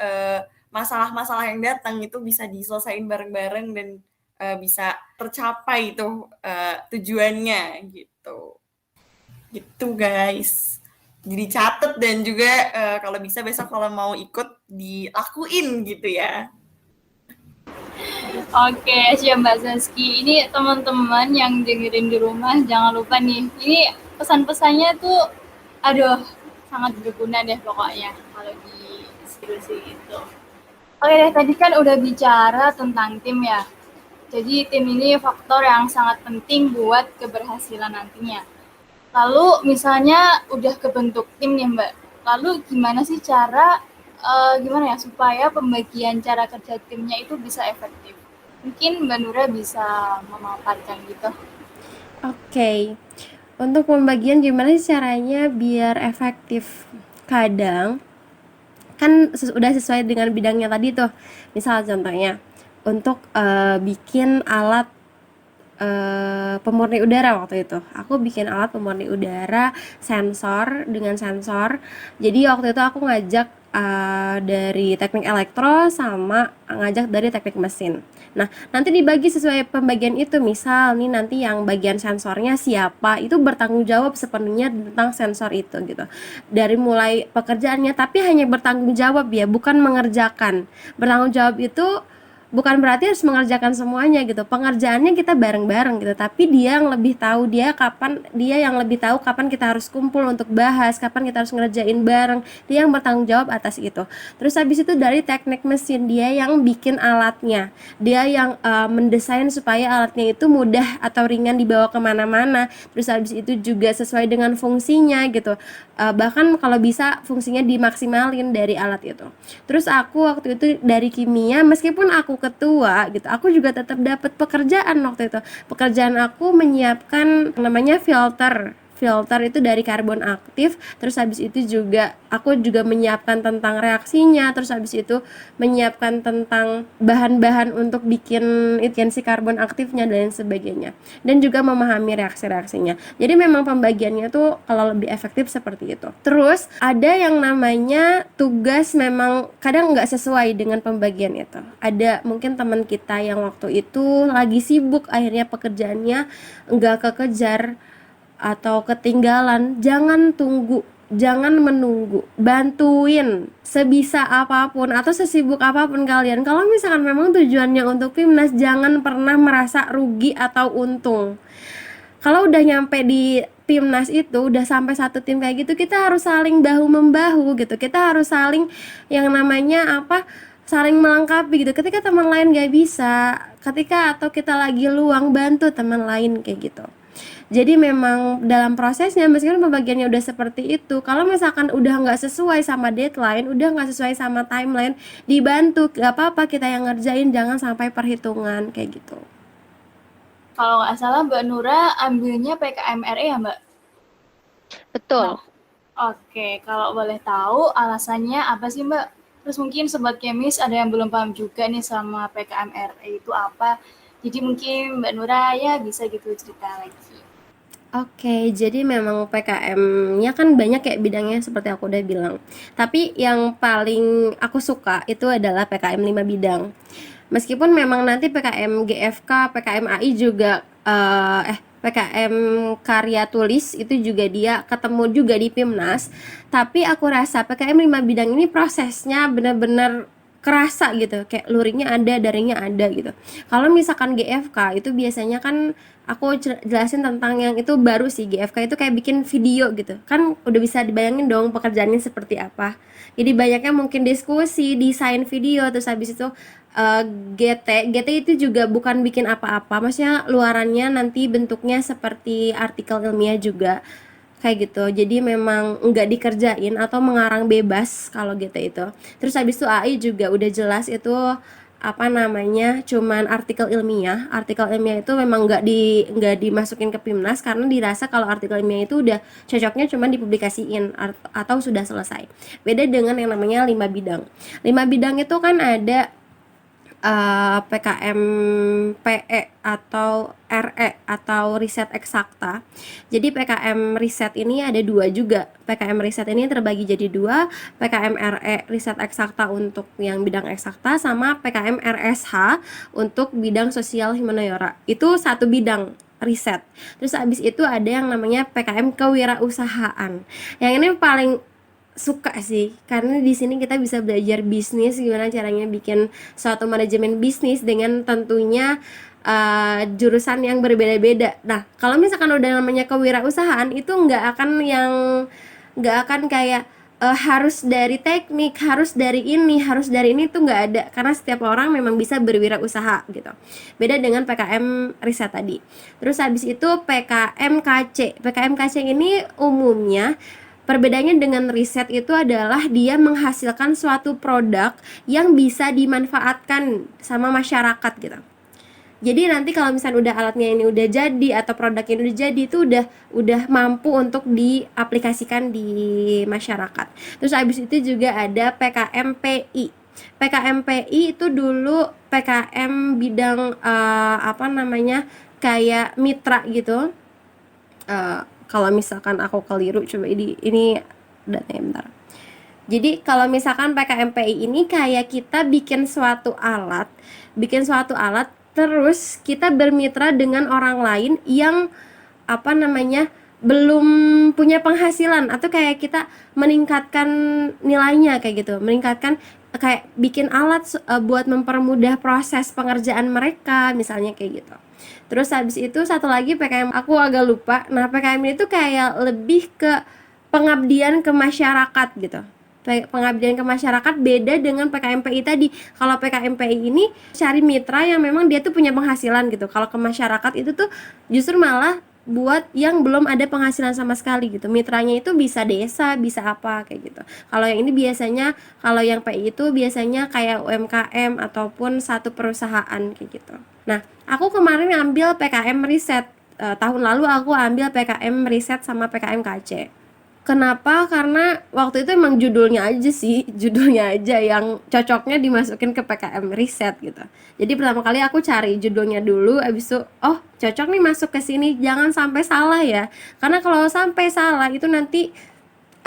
masalah-masalah yang datang, itu bisa diselesain bareng-bareng dan bisa tercapai itu tujuannya gitu. Gitu guys. Jadi catet dan juga kalau bisa besok kalau mau ikut dilakuin gitu ya. Oke, siap Mbak Zaski. Ini teman-teman yang dengerin di rumah, jangan lupa nih. Ini pesan-pesannya tuh, aduh, sangat berguna deh pokoknya kalau di diskusi itu. Oke deh, tadi kan udah bicara tentang tim ya. Jadi tim ini faktor yang sangat penting buat keberhasilan nantinya. Lalu misalnya udah kebentuk tim nih Mbak, lalu gimana sih cara gimana ya supaya pembagian cara kerja timnya itu bisa efektif? Mungkin Mbak Nura bisa memaparkan gitu. Oke. Untuk pembagian gimana sih caranya biar efektif? Kadang kan udah sesuai dengan bidangnya tadi tuh. Misal contohnya untuk bikin alat pemurni udara waktu itu. Aku bikin alat pemurni udara dengan sensor. Jadi waktu itu aku ngajak dari teknik elektro sama ngajak dari teknik mesin. Nah, nanti dibagi sesuai pembagian itu. Misal nih nanti yang bagian sensornya siapa, itu bertanggung jawab sepenuhnya tentang sensor itu gitu. Dari mulai pekerjaannya, tapi hanya bertanggung jawab ya, bukan mengerjakan. Bertanggung jawab itu bukan berarti harus mengerjakan semuanya gitu. Pengerjaannya kita bareng-bareng gitu, tapi dia yang lebih tahu kapan kita harus kumpul untuk bahas, kapan kita harus ngerjain bareng. Dia yang bertanggung jawab atas itu. Terus habis itu dari teknik mesin, dia yang bikin alatnya, dia yang mendesain supaya alatnya itu mudah atau ringan dibawa kemana-mana. Terus habis itu juga sesuai dengan fungsinya gitu. Bahkan kalau bisa fungsinya dimaksimalin dari alat itu. Terus aku waktu itu dari kimia, meskipun aku ketua gitu, aku juga tetap dapat pekerjaan waktu itu. Pekerjaan aku menyiapkan namanya filter itu dari karbon aktif. Terus habis itu juga aku juga menyiapkan tentang reaksinya. Terus habis itu menyiapkan tentang bahan-bahan untuk bikin si karbon aktifnya dan sebagainya, dan juga memahami reaksi-reaksinya. Jadi memang pembagiannya tuh kalau lebih efektif seperti itu. Terus ada yang namanya tugas memang kadang nggak sesuai dengan pembagian itu. Ada mungkin teman kita yang waktu itu lagi sibuk, akhirnya pekerjaannya nggak kekejar atau ketinggalan. Jangan menunggu, bantuin sebisa apapun atau sesibuk apapun kalian. Kalau misalkan memang tujuannya untuk PIMNAS, jangan pernah merasa rugi atau untung. Kalau udah nyampe di PIMNAS itu, udah sampai satu tim kayak gitu, kita harus saling bahu membahu gitu. Kita harus saling yang namanya saling melengkapi gitu. Ketika teman lain gak bisa, atau kita lagi luang, bantu teman lain kayak gitu. Jadi memang dalam prosesnya, meskipun pembagiannya udah seperti itu, kalau misalkan udah nggak sesuai sama deadline, udah nggak sesuai sama timeline, dibantu, gak apa-apa kita yang ngerjain, jangan sampai perhitungan kayak gitu. kalau nggak salah Mbak Nura ambilnya PKMRE ya Mbak? Betul. Oke, kalau boleh tahu alasannya apa sih Mbak? Terus mungkin Sobat Kemis ada yang belum paham juga nih sama PKMRE itu apa. Jadi mungkin Mbak Nura ya bisa gitu cerita lagi. Oke, jadi memang PKM-nya kan banyak ya bidangnya seperti aku udah bilang. Tapi yang paling aku suka itu adalah PKM 5 bidang. Meskipun memang nanti PKM GFK, PKM AI juga PKM karya tulis itu juga dia ketemu juga di PIMNAS. Tapi aku rasa PKM 5 bidang ini prosesnya benar-benar kerasa gitu, kayak luringnya ada, daringnya ada gitu. Kalau misalkan GFK itu biasanya kan aku jelasin tentang yang itu baru sih. GFK itu kayak bikin video gitu kan, udah bisa dibayangin dong pekerjaannya seperti apa. Jadi banyaknya mungkin diskusi, desain video, terus habis itu GT itu juga bukan bikin apa-apa, maksudnya luarannya nanti bentuknya seperti artikel ilmiah juga kayak gitu. Jadi memang nggak dikerjain atau mengarang bebas kalau GT itu. Terus habis itu AI juga udah jelas itu apa namanya, cuman artikel ilmiah. Artikel ilmiah itu memang nggak dimasukin ke PIMNAS karena dirasa kalau artikel ilmiah itu udah cocoknya cuman dipublikasiin atau sudah selesai. Beda dengan yang namanya 5 bidang. 5 bidang itu kan ada PKM PE atau RE atau riset eksakta. Jadi PKM riset ini ada dua juga. PKM riset ini terbagi jadi dua, PKM RE riset eksakta untuk yang bidang eksakta, sama PKM RSH untuk bidang sosial humaniora. Itu satu bidang riset. Terus abis itu ada yang namanya PKM kewirausahaan. Yang ini paling suka sih, karena di sini kita bisa belajar bisnis, gimana caranya bikin suatu manajemen bisnis dengan tentunya jurusan yang berbeda-beda. Nah, kalau misalkan udah namanya kewirausahaan itu nggak akan kayak harus dari teknik, harus dari ini tuh nggak ada, karena setiap orang memang bisa berwirausaha gitu. Beda dengan PKM riset tadi. Terus habis itu PKM KC. PKM KC ini umumnya perbedaannya dengan riset itu adalah dia menghasilkan suatu produk yang bisa dimanfaatkan sama masyarakat gitu. Jadi nanti kalau misalnya udah alatnya ini udah jadi atau produknya udah jadi, itu udah mampu untuk diaplikasikan di masyarakat. Terus habis itu juga ada PKMPI. PKMPI itu dulu PKM bidang kayak mitra gitu. Kalau misalkan aku keliru, coba ini datanya bentar. Jadi kalau misalkan PKMPI ini kayak kita bikin suatu alat terus kita bermitra dengan orang lain yang belum punya penghasilan, atau kayak kita meningkatkan nilainya kayak gitu, meningkatkan kayak bikin alat buat mempermudah proses pengerjaan mereka misalnya kayak gitu. Terus habis itu satu lagi PKM aku agak lupa. Nah, PKM ini tuh kayak lebih ke pengabdian ke masyarakat gitu. Pengabdian ke masyarakat beda dengan PKMPI tadi. Kalau PKMPI ini cari mitra yang memang dia tuh punya penghasilan gitu. Kalau ke masyarakat itu tuh justru malah buat yang belum ada penghasilan sama sekali gitu. Mitranya itu bisa desa, bisa apa kayak gitu. Kalau yang ini biasanya, kalau yang PI itu biasanya kayak UMKM ataupun satu perusahaan kayak gitu. Nah, aku kemarin ngambil PKM riset. Tahun lalu aku ambil PKM riset sama PKM KC. Kenapa? Karena waktu itu emang judulnya aja yang cocoknya dimasukin ke PKM riset gitu. Jadi pertama kali aku cari judulnya dulu, abis itu oh cocok nih masuk ke sini, jangan sampai salah ya. Karena kalau sampai salah itu nanti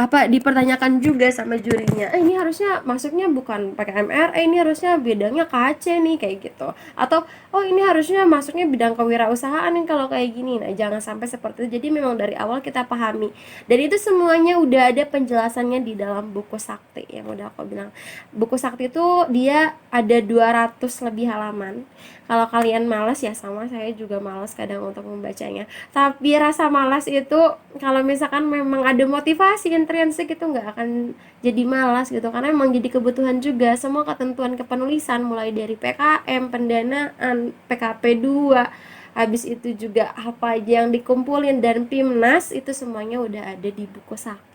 dipertanyakan juga sama jurinya, ini harusnya masuknya bukan PKMR, ini harusnya bidangnya KC nih kayak gitu, atau oh ini harusnya masuknya bidang kewirausahaan nih kalau kayak gini. Nah, jangan sampai seperti itu. Jadi memang dari awal kita pahami, dan itu semuanya udah ada penjelasannya di dalam buku sakti yang udah aku bilang. Buku sakti itu dia ada 200 lebih halaman. Kalau kalian malas ya, sama saya juga malas kadang untuk membacanya, tapi rasa malas itu kalau misalkan memang ada motivasi intrinsik itu nggak akan jadi malas gitu, karena memang jadi kebutuhan juga. Semua ketentuan kepenulisan mulai dari PKM, pendanaan, PKP 2, habis itu juga apa aja yang dikumpulin dan PIMNAS, itu semuanya udah ada di buku sakti.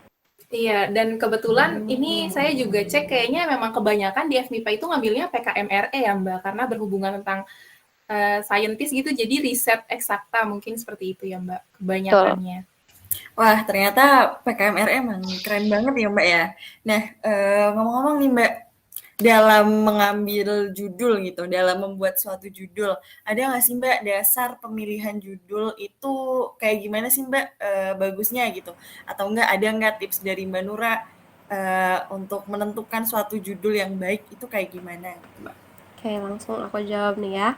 Iya, dan kebetulan ini saya juga cek kayaknya memang kebanyakan di FMIPA itu ngambilnya PKMRE ya Mbak, karena berhubungan tentang saintis gitu, jadi riset eksakta mungkin seperti itu ya Mbak, Betul. kebanyakannya. Wah, ternyata PKMR emang keren banget ya Mbak ya. Nah, ngomong-ngomong nih Mbak, dalam mengambil judul gitu, dalam membuat suatu judul, ada nggak sih Mbak dasar pemilihan judul itu kayak gimana sih Mbak bagusnya gitu? Atau enggak ada nggak tips dari Mbak Nura untuk menentukan suatu judul yang baik itu kayak gimana gitu Mbak? Oke, langsung aku jawab nih ya.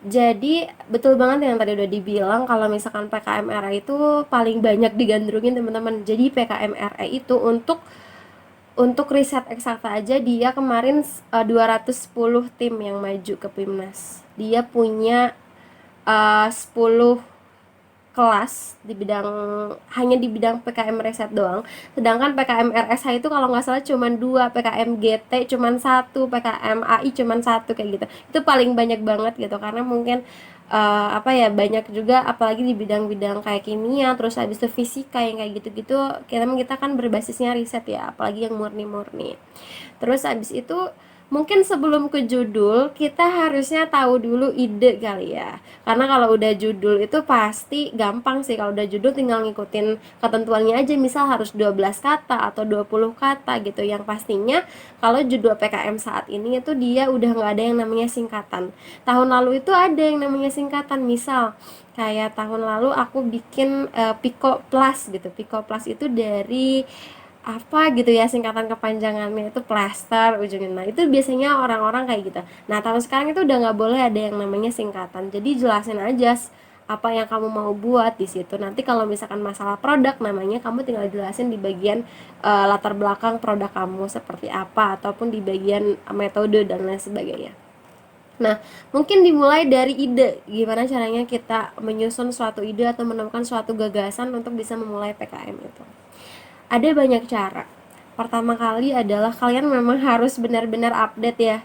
Jadi betul banget yang tadi udah dibilang kalau misalkan PKMRA itu paling banyak digandrungin teman-teman. Jadi PKMRA itu untuk riset eksakta aja dia kemarin 210 tim yang maju ke PIMNAS. Dia punya 10 kelas di bidang hanya di bidang PKM riset doang. Sedangkan PKM RSH itu kalau nggak salah cuma 2, PKM GT cuma 1, PKM AI cuma 1 kayak gitu. Itu paling banyak banget gitu karena mungkin apa ya banyak juga apalagi di bidang-bidang kayak kimia terus habis itu fisika yang kayak gitu-gitu kita kan berbasisnya riset ya apalagi yang murni-murni. Terus habis itu mungkin sebelum ke judul kita harusnya tahu dulu ide kali ya. Karena kalau udah judul itu pasti gampang sih, kalau udah judul tinggal ngikutin ketentuannya aja, misal harus 12 kata atau 20 kata gitu. Yang pastinya kalau judul PKM saat ini itu dia udah nggak ada yang namanya singkatan. Tahun lalu itu ada yang namanya singkatan, misal kayak tahun lalu aku bikin Pico Plus gitu. Pico Plus itu dari apa gitu ya singkatan kepanjangannya itu plaster ujungnya. Nah itu biasanya orang-orang kayak gitu. Nah tahun sekarang itu udah nggak boleh ada yang namanya singkatan. Jadi jelasin aja apa yang kamu mau buat di situ. Nanti kalau misalkan masalah produk namanya kamu tinggal jelasin di bagian latar belakang produk kamu seperti apa ataupun di bagian metode dan lain sebagainya. Nah, mungkin dimulai dari ide. Gimana caranya kita menyusun suatu ide atau menemukan suatu gagasan untuk bisa memulai PKM itu. Ada banyak cara. Pertama kali adalah kalian memang harus benar-benar update ya.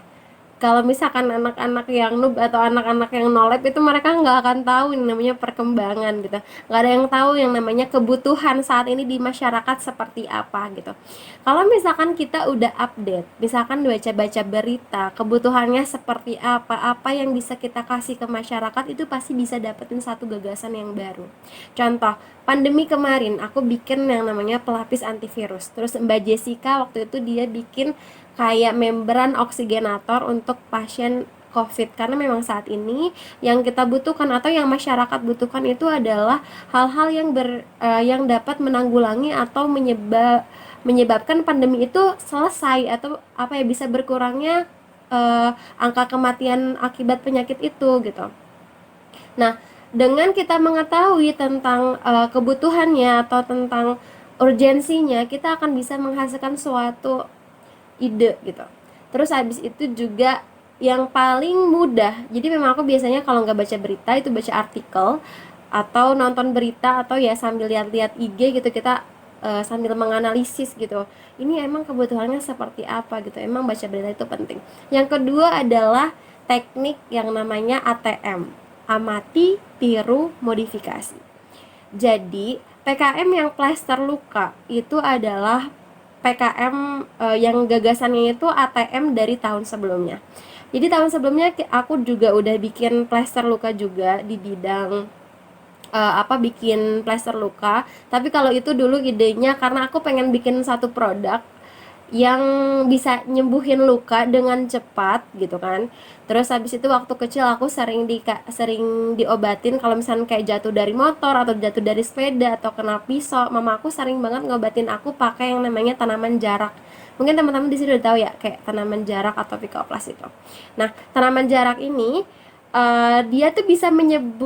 Kalau misalkan anak-anak yang noob atau anak-anak yang nolep itu mereka nggak akan tahu yang namanya perkembangan gitu. Nggak ada yang tahu yang namanya kebutuhan saat ini di masyarakat seperti apa gitu. Kalau misalkan kita udah update, misalkan baca-baca berita, kebutuhannya seperti apa yang bisa kita kasih ke masyarakat itu pasti bisa dapetin satu gagasan yang baru. Contoh, pandemi kemarin aku bikin yang namanya pelapis antivirus. Terus Mbak Jessica waktu itu dia bikin kayak membran oksigenator untuk pasien COVID karena memang saat ini yang kita butuhkan atau yang masyarakat butuhkan itu adalah hal-hal yang dapat menanggulangi atau menyebabkan pandemi itu selesai atau apa ya bisa berkurangnya angka kematian akibat penyakit itu gitu. Nah, dengan kita mengetahui tentang kebutuhannya atau tentang urgensinya, kita akan bisa menghasilkan suatu ide gitu. Terus habis itu juga yang paling mudah, jadi memang aku biasanya kalau nggak baca berita itu baca artikel atau nonton berita atau ya sambil lihat-lihat IG gitu kita sambil menganalisis gitu. Ini emang kebutuhannya seperti apa gitu. Emang baca berita itu penting. Yang kedua adalah teknik yang namanya ATM, amati, tiru, modifikasi. Jadi PKM yang plester luka itu adalah PKM yang gagasannya itu ATM dari tahun sebelumnya. Jadi tahun sebelumnya aku juga udah bikin plester luka juga di bidang bikin plester luka. Tapi kalau itu dulu idenya karena aku pengen bikin satu produk yang bisa nyembuhin luka dengan cepat gitu kan. Terus habis itu waktu kecil aku sering diobatin kalau misalnya kayak jatuh dari motor atau jatuh dari sepeda atau kena pisau. Mama aku sering banget ngobatin aku pakai yang namanya tanaman jarak. Mungkin teman-teman di sini udah tahu ya kayak tanaman jarak atau Picoplas itu. Nah, tanaman jarak ini dia tuh bisa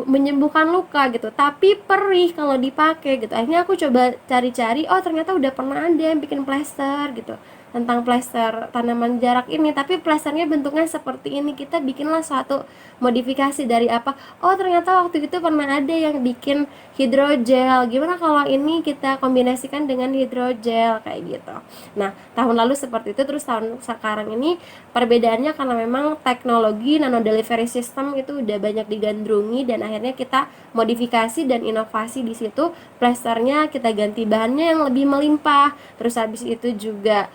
menyembuhkan luka gitu, tapi perih kalau dipakai gitu. Akhirnya aku coba cari-cari, oh ternyata udah pernah ada yang bikin plester gitu tentang plester tanaman jarak ini, tapi plesternya bentuknya seperti ini. Kita bikinlah suatu modifikasi dari apa, oh ternyata waktu itu pernah ada yang bikin hidrogel, gimana kalau ini kita kombinasikan dengan hidrogel kayak gitu. Nah tahun lalu seperti itu, terus tahun sekarang ini perbedaannya karena memang teknologi nano delivery system itu udah banyak digandrungi dan akhirnya kita modifikasi dan inovasi di situ. Plesternya kita ganti bahannya yang lebih melimpah, terus habis itu juga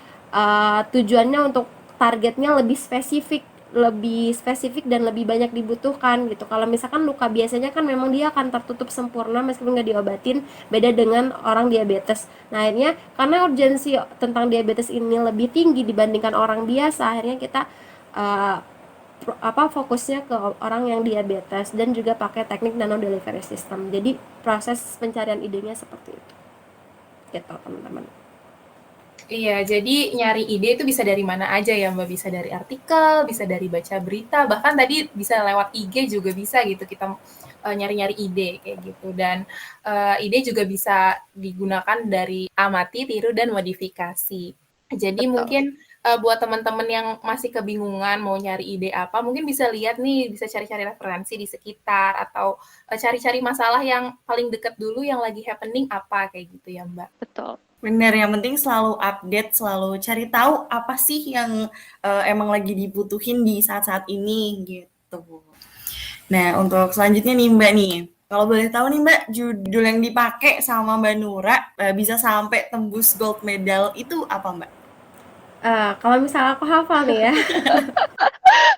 tujuannya untuk targetnya lebih spesifik lebih spesifik dan lebih banyak dibutuhkan gitu. Kalau misalkan luka biasanya kan memang dia akan tertutup sempurna meskipun nggak diobatin, beda dengan orang diabetes. Nah akhirnya karena urgensi tentang diabetes ini lebih tinggi dibandingkan orang biasa, akhirnya kita uh, fokusnya ke orang yang diabetes dan juga pakai teknik nano delivery system. Jadi proses pencarian idenya seperti itu gitu teman-teman. Iya, jadi nyari ide itu bisa dari mana aja ya Mbak, bisa dari artikel, bisa dari baca berita, bahkan tadi bisa lewat IG juga bisa gitu kita nyari-nyari ide kayak gitu. Dan ide juga bisa digunakan dari amati, tiru, dan modifikasi. Jadi Betul. mungkin buat teman-teman yang masih kebingungan mau nyari ide apa, mungkin bisa lihat nih, bisa cari-cari referensi di sekitar atau cari-cari masalah yang paling dekat dulu yang lagi happening apa kayak gitu ya Mbak. Betul. Bener, yang penting selalu update, selalu cari tahu apa sih yang emang lagi dibutuhin di saat-saat ini gitu. Nah, untuk selanjutnya nih Mbak nih, kalau boleh tahu nih Mbak, judul yang dipakai sama Mbak Nura bisa sampai tembus gold medal itu apa Mbak? Kalau misalnya aku hafal nih ya,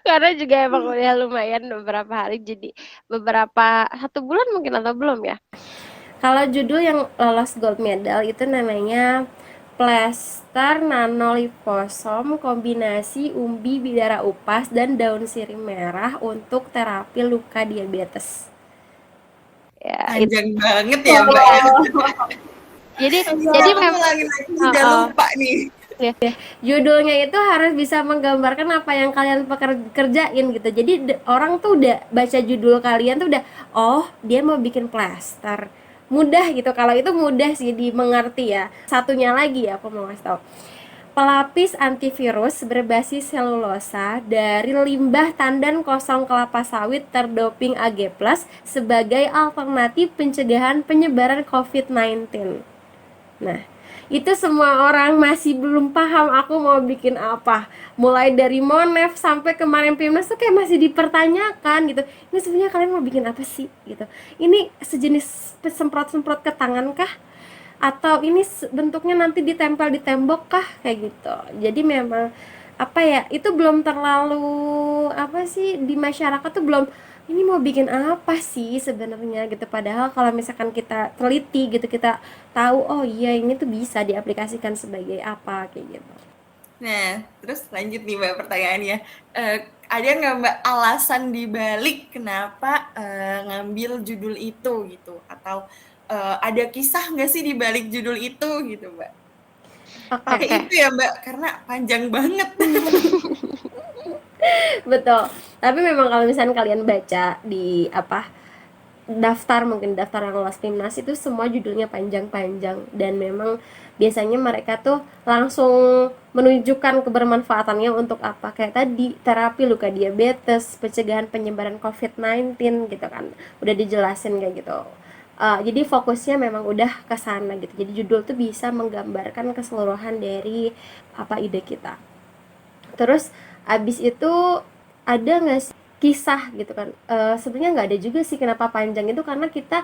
Karena juga emang udah lumayan beberapa hari, jadi beberapa 1 bulan mungkin atau belum ya? kalau judul yang lolos gold medal itu namanya Plester nanoliposom kombinasi umbi bidara upas dan daun sirih merah untuk terapi luka diabetes. Ya, itu. Panjang banget ya Mbak ya. Jadi Jadi memang lagi udah lupa nih. Judulnya itu harus bisa menggambarkan apa yang kalian kerjain gitu. Jadi orang tuh udah baca judul kalian tuh udah, oh dia mau bikin plester. Mudah gitu, kalau itu mudah sih dimengerti ya. Satunya lagi ya aku mau kasih tau. Pelapis antivirus berbasis selulosa dari limbah tandan kosong kelapa sawit terdoping Ag+, sebagai alternatif pencegahan penyebaran COVID-19. Nah, itu semua orang masih belum paham aku mau bikin apa. Mulai dari Monef sampai kemarin Pimnas tuh kayak masih dipertanyakan gitu. Ini sebenarnya kalian mau bikin apa sih gitu. Ini sejenis semprot-semprot ke tangan kah? Atau ini bentuknya nanti ditempel di tembok kah? Kayak gitu. Jadi memang apa ya, itu belum terlalu apa sih di masyarakat tuh belum ini mau bikin apa sih sebenarnya gitu. Padahal kalau misalkan kita teliti gitu, kita tahu oh iya ini tuh bisa diaplikasikan sebagai apa kayak gitu. Nah, terus lanjut nih Mbak pertanyaannya. Ada nggak Mbak alasan dibalik kenapa ngambil judul itu gitu? Atau ada kisah nggak sih dibalik judul itu gitu Mbak? Pakai itu ya Mbak, karena panjang banget. Betul. Tapi memang kalau misalnya kalian baca di daftar yang lolos Pimnas itu semua judulnya panjang-panjang dan memang biasanya mereka tuh langsung menunjukkan kebermanfaatannya untuk apa, kayak tadi terapi luka diabetes, pencegahan penyebaran COVID-19 gitu kan, udah dijelasin kayak gitu. Jadi fokusnya memang udah ke sana gitu. Jadi judul tuh bisa menggambarkan keseluruhan dari apa ide kita. Terus abis itu ada nggak sih kisah gitu kan? Sebenarnya nggak ada juga sih kenapa panjang itu, karena kita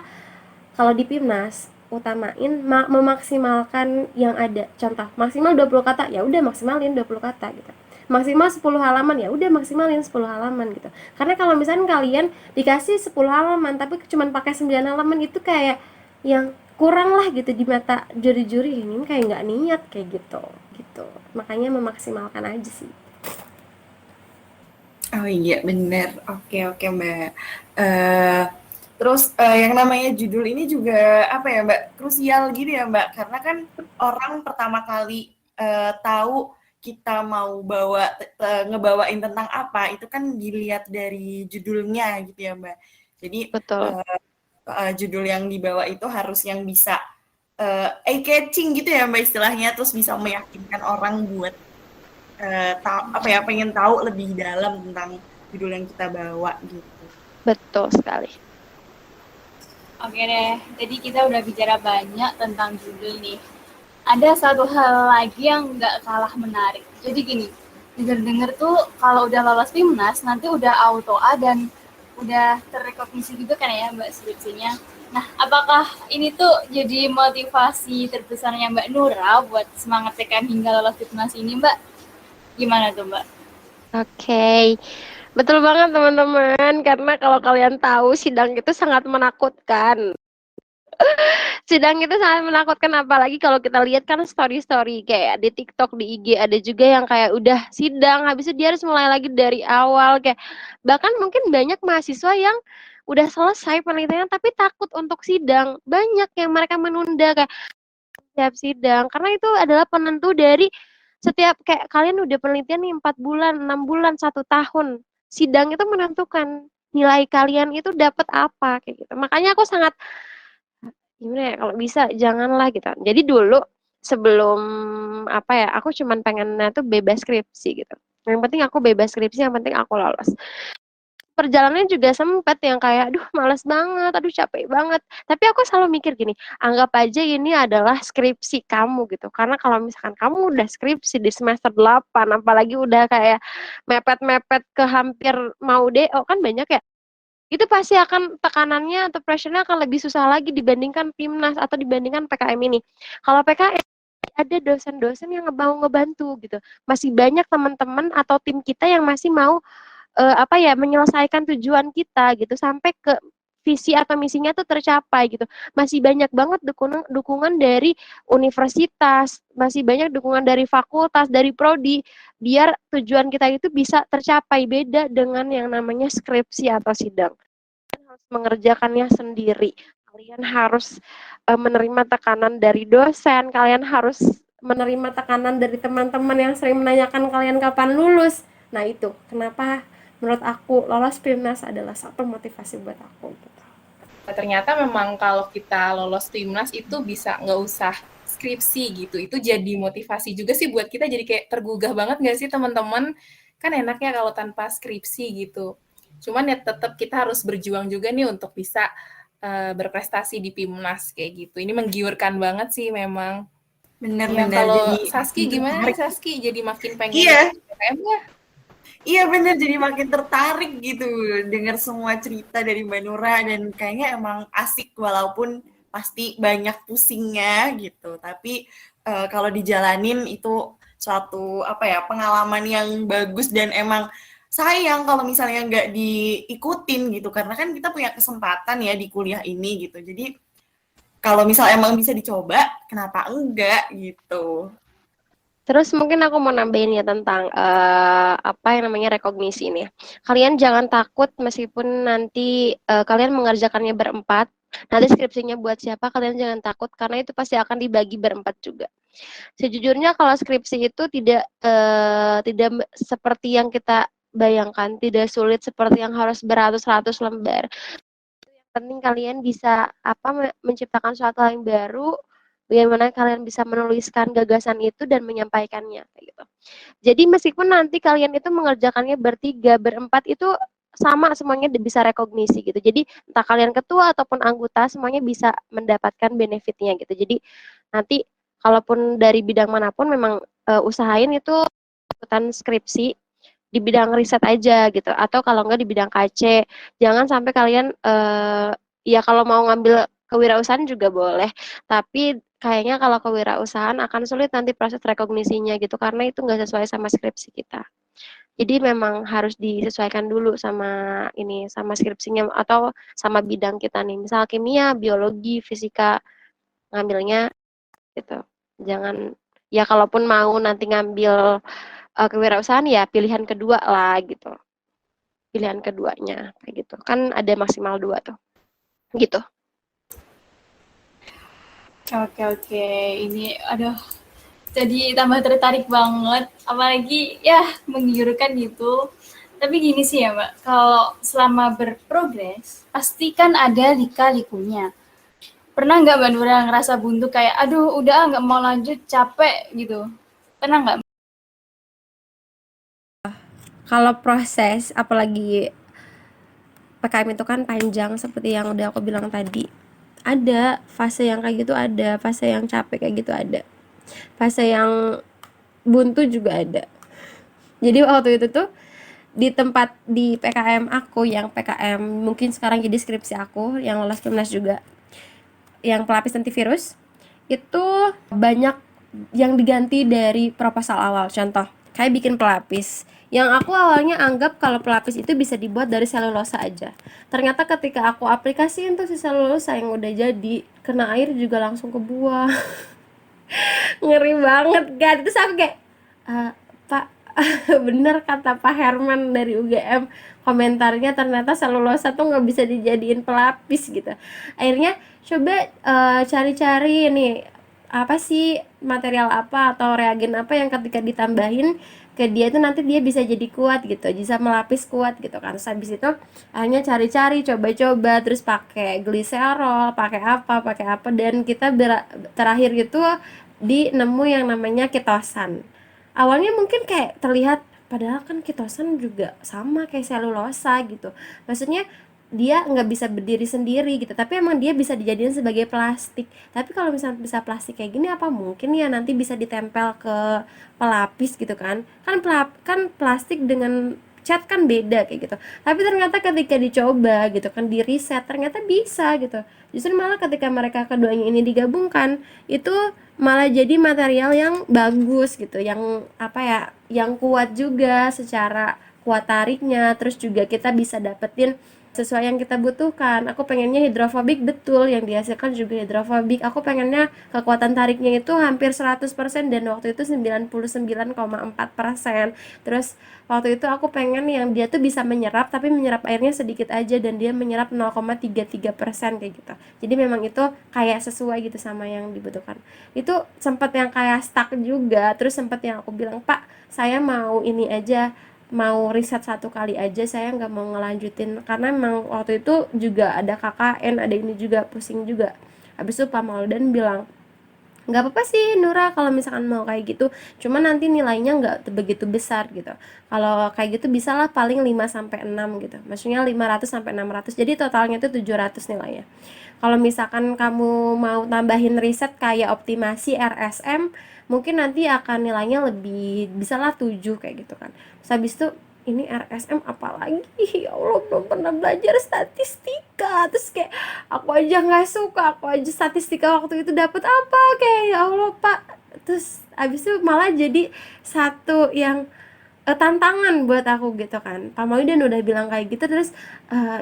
kalau di Pimnas utamain memaksimalkan yang ada. Contoh maksimal 20 kata, ya udah maksimalin 20 kata gitu. Maksimal 10 halaman, ya udah maksimalin 10 halaman gitu. Karena kalau misalnya kalian dikasih 10 halaman tapi cuma pakai 9 halaman itu kayak yang kurang lah gitu di mata juri-juri, ini kayak nggak niat kayak gitu. Makanya memaksimalkan aja sih. Oh iya bener, oke Mbak. Terus yang namanya judul ini juga apa ya Mbak, krusial gitu ya Mbak, karena kan orang pertama kali tahu kita mau ngebawain tentang apa itu kan dilihat dari judulnya gitu ya Mbak. Jadi Betul. Judul yang dibawa itu harus yang bisa eye-catching gitu ya Mbak istilahnya, terus bisa meyakinkan orang buat pengen tahu lebih dalam tentang judul yang kita bawa gitu. Betul sekali. Oke deh, jadi kita udah bicara banyak tentang judul nih. Ada satu hal lagi yang nggak kalah menarik. Jadi gini, denger-denger tuh kalau udah lolos Pimnas, nanti udah auto A dan udah terrekognisi juga kan ya Mbak skripsinya. Nah, apakah ini tuh jadi motivasi terbesarnya Mbak Nura buat semangat tekan hingga lolos Pimnas ini Mbak? Gimana tuh Mbak? Oke, betul banget teman-teman. Karena kalau kalian tahu sidang itu sangat menakutkan. Sidang itu sangat menakutkan apalagi kalau kita lihat kan story-story kayak di TikTok, di IG ada juga yang kayak udah sidang habis itu dia harus mulai lagi dari awal kayak bahkan mungkin banyak mahasiswa yang udah selesai penelitiannya tapi takut untuk sidang. Banyak yang mereka menunda kayak setiap sidang karena itu adalah penentu dari setiap kayak kalian udah penelitian nih 4 bulan, 6 bulan, 1 tahun. Sidang itu menentukan nilai kalian itu dapat apa kayak gitu. Makanya aku sangat gimana ya kalau bisa janganlah gitu. Jadi dulu sebelum apa ya, aku cuman pengennya tuh bebas skripsi gitu. Yang penting aku bebas skripsi, yang penting aku lolos. Perjalanannya juga sempet yang kayak, aduh males banget, aduh capek banget. Tapi aku selalu mikir gini, anggap aja ini adalah skripsi kamu gitu. Karena kalau misalkan kamu udah skripsi di semester 8, apalagi udah kayak mepet-mepet ke hampir mau DO, kan banyak ya. Itu pasti akan tekanannya atau pressure-nya akan lebih susah lagi dibandingkan PIMNAS atau dibandingkan PKM ini. Kalau PKM ada dosen-dosen yang mau ngebantu gitu. Masih banyak teman-teman atau tim kita yang masih mau apa ya menyelesaikan tujuan kita gitu sampai ke visi atau misinya tuh tercapai gitu. Masih banyak banget dukungan dari universitas, masih banyak dukungan dari fakultas, dari prodi biar tujuan kita itu bisa tercapai beda dengan yang namanya skripsi atau sidang. Kalian harus mengerjakannya sendiri. Kalian harus menerima tekanan dari dosen, kalian harus menerima tekanan dari teman-teman yang sering menanyakan kalian kapan lulus. Nah itu kenapa menurut aku lolos PIMNAS adalah satu motivasi buat aku gitu. Ternyata memang kalau kita lolos PIMNAS itu bisa nggak usah skripsi gitu. Itu jadi motivasi juga sih buat kita jadi kayak tergugah banget nggak sih teman-teman? Kan enaknya kalau tanpa skripsi gitu. Cuman ya tetap kita harus berjuang juga nih untuk bisa berprestasi di PIMNAS kayak gitu. Ini menggiurkan banget sih memang. Ya Benar-benar kalau jadi Saski gimana nih Saski? Jadi makin pengen Iya, PTM nggak? iya bener jadi makin tertarik gitu dengar semua cerita dari Mbak Nura dan kayaknya emang asik walaupun pasti banyak pusingnya gitu. Tapi kalau dijalanin itu suatu apa ya pengalaman yang bagus dan emang sayang kalau misalnya nggak diikutin gitu karena kan kita punya kesempatan ya di kuliah ini gitu. Jadi kalau misal emang bisa dicoba, kenapa enggak gitu. Terus mungkin aku mau nambahin ya tentang apa yang namanya rekognisi ini. Kalian jangan takut meskipun nanti kalian mengerjakannya berempat. Nanti skripsinya buat siapa kalian jangan takut karena itu pasti akan dibagi berempat juga. Sejujurnya kalau skripsi itu tidak seperti yang kita bayangkan, tidak sulit seperti yang harus beratus-ratus lembar. Yang penting kalian bisa menciptakan suatu hal yang baru, bagaimana kalian bisa menuliskan gagasan itu dan menyampaikannya kayak gitu. Jadi meskipun nanti kalian itu mengerjakannya bertiga, berempat itu sama semuanya bisa rekognisi gitu. Jadi entah kalian ketua ataupun anggota semuanya bisa mendapatkan benefitnya gitu. Jadi nanti kalaupun dari bidang manapun memang usahain itu ikutan skripsi di bidang riset aja gitu atau kalau enggak di bidang KC jangan sampai kalian ya kalau mau ngambil kewirausahaan juga boleh tapi kayaknya kalau kewirausahaan akan sulit nanti proses rekognisinya gitu karena itu nggak sesuai sama skripsi kita jadi memang harus disesuaikan dulu sama ini sama skripsinya atau sama bidang kita nih misal kimia biologi fisika ngambilnya gitu jangan ya kalaupun mau nanti ngambil kewirausahaan ya pilihan kedua lah gitu pilihan keduanya kayak gitu kan ada maksimal 2 tuh gitu. Oke, ini aduh jadi tambah tertarik banget apalagi ya menggiurkan gitu. Tapi gini sih ya Mbak, kalau selama berprogres pasti kan ada lika-likunya. Pernah nggak Mbak Nura ngerasa buntu kayak aduh udah nggak mau lanjut capek gitu? Pernah nggak? Kalau proses apalagi PKM itu kan panjang seperti yang udah aku bilang tadi. Ada fase yang kayak gitu ada, fase yang capek kayak gitu ada. Fase yang buntu juga ada. Jadi waktu itu tuh di tempat di PKM aku yang PKM mungkin sekarang jadi skripsi aku yang lolos PIMNAS juga yang pelapis antivirus itu banyak yang diganti dari proposal awal contoh kayak bikin pelapis Yang aku awalnya anggap kalau pelapis itu bisa dibuat dari selulosa aja. Ternyata ketika aku aplikasiin tuh si selulosa yang udah jadi, kena air juga langsung kebuang. Ngeri banget kan. Terus aku kayak, Pak, bener kata Pak Herman dari UGM, komentarnya ternyata selulosa tuh nggak bisa dijadiin pelapis gitu. Akhirnya coba cari-cari nih, apa sih material apa atau reagen apa yang ketika ditambahin ke dia itu nanti dia bisa jadi kuat gitu, bisa melapis kuat gitu kan. Terus habis itu akhirnya cari-cari, coba-coba, terus pakai gliserol, pakai apa, dan kita terakhir itu di nemu yang namanya ketosan. Awalnya mungkin kayak terlihat, padahal kan ketosan juga sama kayak selulosa gitu, maksudnya dia nggak bisa berdiri sendiri gitu, tapi emang dia bisa dijadiin sebagai plastik. Tapi kalau misalnya bisa plastik kayak gini, apa mungkin ya nanti bisa ditempel ke pelapis gitu kan. Kan plastik dengan cat kan beda kayak gitu. Tapi ternyata ketika dicoba gitu kan, di riset, ternyata bisa gitu. Justru malah ketika mereka keduanya ini digabungkan, itu malah jadi material yang bagus gitu, yang apa ya, yang kuat juga secara kuat tariknya, terus juga kita bisa dapetin sesuai yang kita butuhkan. Aku pengennya hidrofobik, betul, yang dihasilkan juga hidrofobik. Aku pengennya kekuatan tariknya itu hampir 100% dan waktu itu 99,4%. Terus waktu itu aku pengen yang dia tuh bisa menyerap, tapi menyerap airnya sedikit aja dan dia menyerap 0,33% kayak gitu. Jadi memang itu kayak sesuai gitu sama yang dibutuhkan. Itu sempat yang kayak stuck juga. Terus sempat yang aku bilang, Pak, saya mau ini aja, mau riset 1 kali aja, saya nggak mau ngelanjutin karena memang waktu itu juga ada KKN, ada ini juga, pusing juga. Habis itu Pak Mauldan bilang, nggak apa-apa sih Nura kalau misalkan mau kayak gitu, cuma nanti nilainya nggak begitu besar gitu. Kalau kayak gitu bisalah paling 5-6 gitu, maksudnya 500-600, jadi totalnya itu 700 nilainya. Kalau misalkan kamu mau tambahin riset kayak optimasi RSM, mungkin nanti akan nilainya lebih, bisalah 7 kayak gitu kan. Terus habis itu, ini RSM apalagi, ya Allah, belum pernah belajar statistika. Terus kayak aku aja nggak suka, aku aja statistika waktu itu dapat apa, kayak ya Allah Pak. Terus habis itu malah jadi satu yang tantangan buat aku gitu kan. Pak Mauliden udah bilang kayak gitu, terus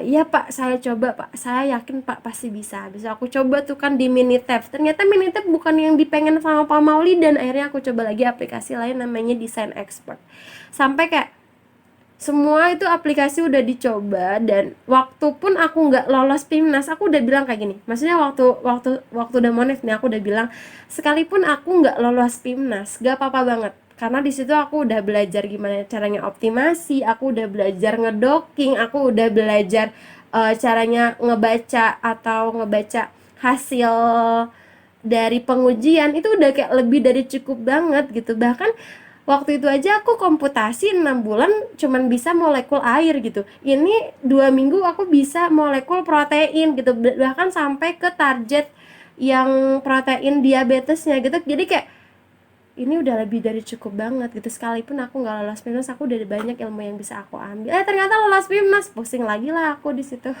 iya Pak, saya coba Pak, saya yakin Pak pasti bisa. Habis itu aku coba tuh kan di Minitab, ternyata Minitab bukan yang dipengen sama Pak Mauliden. Akhirnya aku coba lagi aplikasi lain namanya Design Expert, sampai kayak semua itu aplikasi udah dicoba. Dan waktu pun aku nggak lolos PIMNAS, aku udah bilang kayak gini, maksudnya waktu udah monef nih, aku udah bilang, sekalipun aku nggak lolos PIMNAS gak apa-apa banget, karena di situ aku udah belajar gimana caranya optimasi, aku udah belajar ngedocking, aku udah belajar caranya ngebaca hasil dari pengujian. Itu udah kayak lebih dari cukup banget gitu. Bahkan waktu itu aja aku komputasi 6 bulan cuman bisa molekul air gitu. Ini 2 minggu aku bisa molekul protein gitu. Bahkan sampai ke target yang protein diabetesnya gitu. Jadi kayak ini udah lebih dari cukup banget gitu. Sekalipun aku nggak lolos PIMNAS, aku udah banyak ilmu yang bisa aku ambil. Ternyata lolos PIMNAS, pusing lagi lah aku di situ.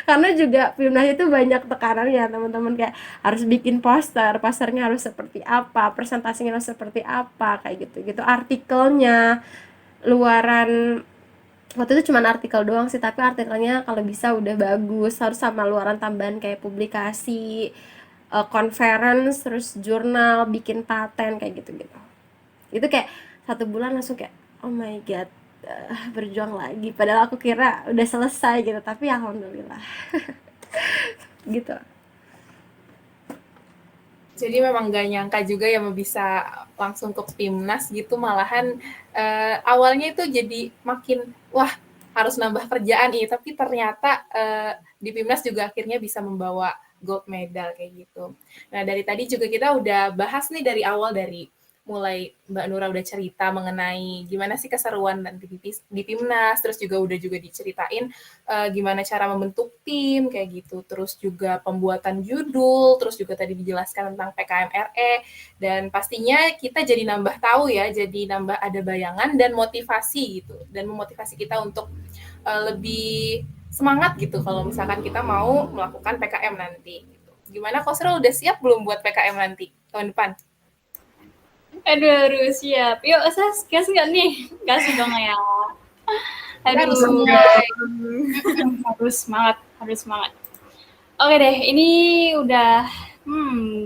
Karena juga PIMNAS itu banyak tekanannya teman-teman, kayak harus bikin posternya harus seperti apa, presentasinya harus seperti apa, kayak gitu artikelnya luaran. Waktu itu cuma artikel doang sih, tapi artikelnya kalau bisa udah bagus, harus sama luaran tambahan kayak publikasi, conference, terus jurnal, bikin paten, kayak gitu. Itu kayak 1 bulan langsung kayak, oh my god, berjuang lagi, padahal aku kira udah selesai gitu, tapi alhamdulillah. Gitu. Jadi memang gak nyangka juga ya bisa langsung ke PIMNAS gitu, malahan awalnya itu jadi makin, wah harus nambah kerjaan nih, tapi ternyata di PIMNAS juga akhirnya bisa membawa gold medal kayak gitu. Nah dari tadi juga kita udah bahas nih dari awal, dari mulai Mbak Nura udah cerita mengenai gimana sih keseruan nanti di PIMNAS, terus udah diceritain gimana cara membentuk tim kayak gitu, terus juga pembuatan judul, terus juga tadi dijelaskan tentang PKM-RE, dan pastinya kita jadi nambah tahu ya, jadi nambah ada bayangan dan motivasi gitu, dan memotivasi kita untuk lebih semangat gitu kalau misalkan kita mau melakukan PKM nanti gitu. Gimana Kosrul, udah siap belum buat PKM nanti tahun depan? Aduh, harus siap. Yuk, Sas, gas nggak nih? Kasih dong ya. Harus Aduh, mulai. harus semangat, harus semangat. Oke deh, ini udah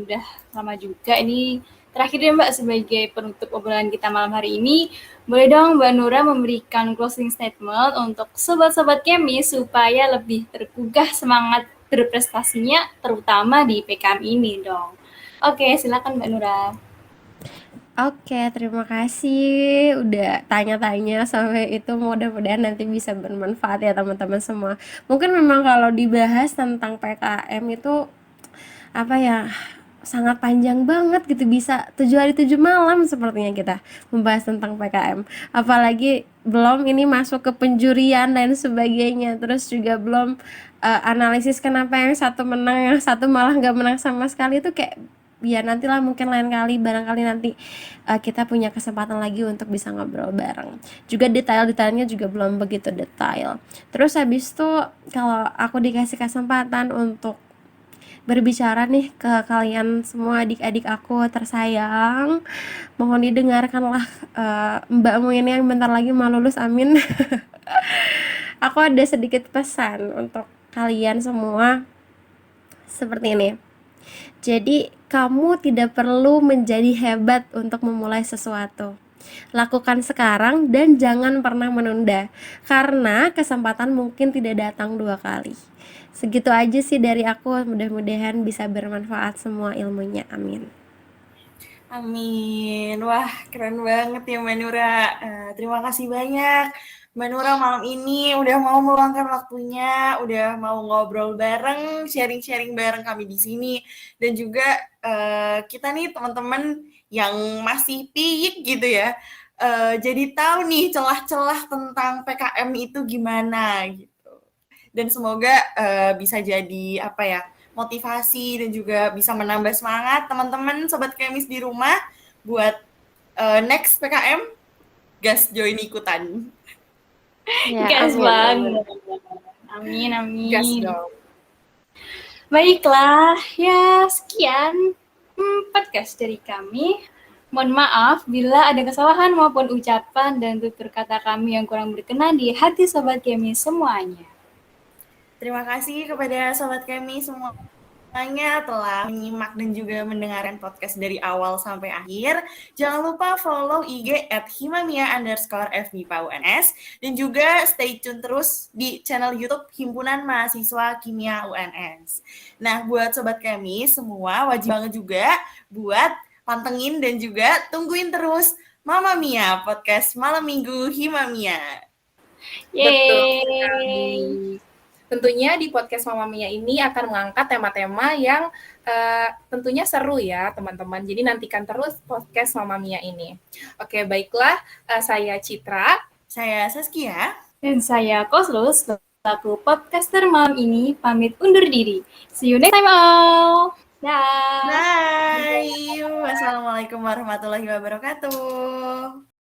udah lama juga. Ini terakhir deh Mbak, sebagai penutup obrolan kita malam hari ini, boleh dong Mbak Nura memberikan closing statement untuk sobat-sobat Kemi supaya lebih tergugah semangat berprestasinya, terutama di PKM ini dong. Oke, silakan Mbak Nura. Oke, terima kasih udah tanya-tanya sampai itu, mudah-mudahan nanti bisa bermanfaat ya teman-teman semua. Mungkin memang kalau dibahas tentang PKM itu apa ya, sangat panjang banget gitu, bisa 7 hari 7 malam sepertinya kita membahas tentang PKM. Apalagi belum ini masuk ke penjurian dan sebagainya, terus juga belum analisis kenapa yang satu menang, yang satu malah nggak menang sama sekali. Itu kayak ya nantilah, mungkin lain kali, barangkali nanti kita punya kesempatan lagi untuk bisa ngobrol bareng. Juga detail-detailnya juga belum begitu detail. Terus habis itu kalau aku dikasih kesempatan untuk berbicara nih ke kalian semua, adik-adik aku tersayang, mohon didengarkanlah mbakmu ini yang bentar lagi mau lulus, amin. Aku ada sedikit pesan untuk kalian semua seperti ini. Jadi, kamu tidak perlu menjadi hebat untuk memulai sesuatu. Lakukan sekarang dan jangan pernah menunda, karena kesempatan mungkin tidak datang 2 kali. Segitu aja sih dari aku, mudah-mudahan bisa bermanfaat semua ilmunya, amin. Amin. Wah, keren banget ya Mbak Nura. Terima kasih banyak Mbak Nura malam ini udah mau meluangkan waktunya, udah mau ngobrol bareng, sharing-sharing bareng kami di sini. Dan juga kita nih teman-teman yang masih piyik gitu ya, jadi tahu nih celah-celah tentang PKM itu gimana gitu. Dan semoga bisa jadi apa ya, motivasi dan juga bisa menambah semangat teman-teman sobat Kemis di rumah buat next PKM gas join ikutan. Ya, Gas amin, amin. banget. Amin, Gas amin. dong. Baiklah, ya sekian podcast dari kami. Mohon maaf bila ada kesalahan maupun ucapan dan tutur kata kami yang kurang berkenan di hati sobat kami semuanya. Terima kasih kepada sobat kami semuanya telah menyimak dan juga mendengarkan podcast dari awal sampai akhir. Jangan lupa follow IG @himamia_FMIPA-UNS dan juga stay tune terus di channel YouTube Himpunan Mahasiswa Kimia UNS. Nah, buat sobat kami semua wajib banget juga buat pantengin dan juga tungguin terus Mama Mia podcast malam minggu Himamia. Betul Yeay. sekali. Tentunya di podcast Mama Mia ini akan mengangkat tema-tema yang tentunya seru ya teman-teman. Jadi nantikan terus podcast Mama Mia ini. Oke, baiklah. Saya Citra. Saya Saskia. Dan saya Koslus, selaku podcaster malam ini, pamit undur diri. See you next time all. Dah. Bye. Wassalamualaikum warahmatullahi wabarakatuh.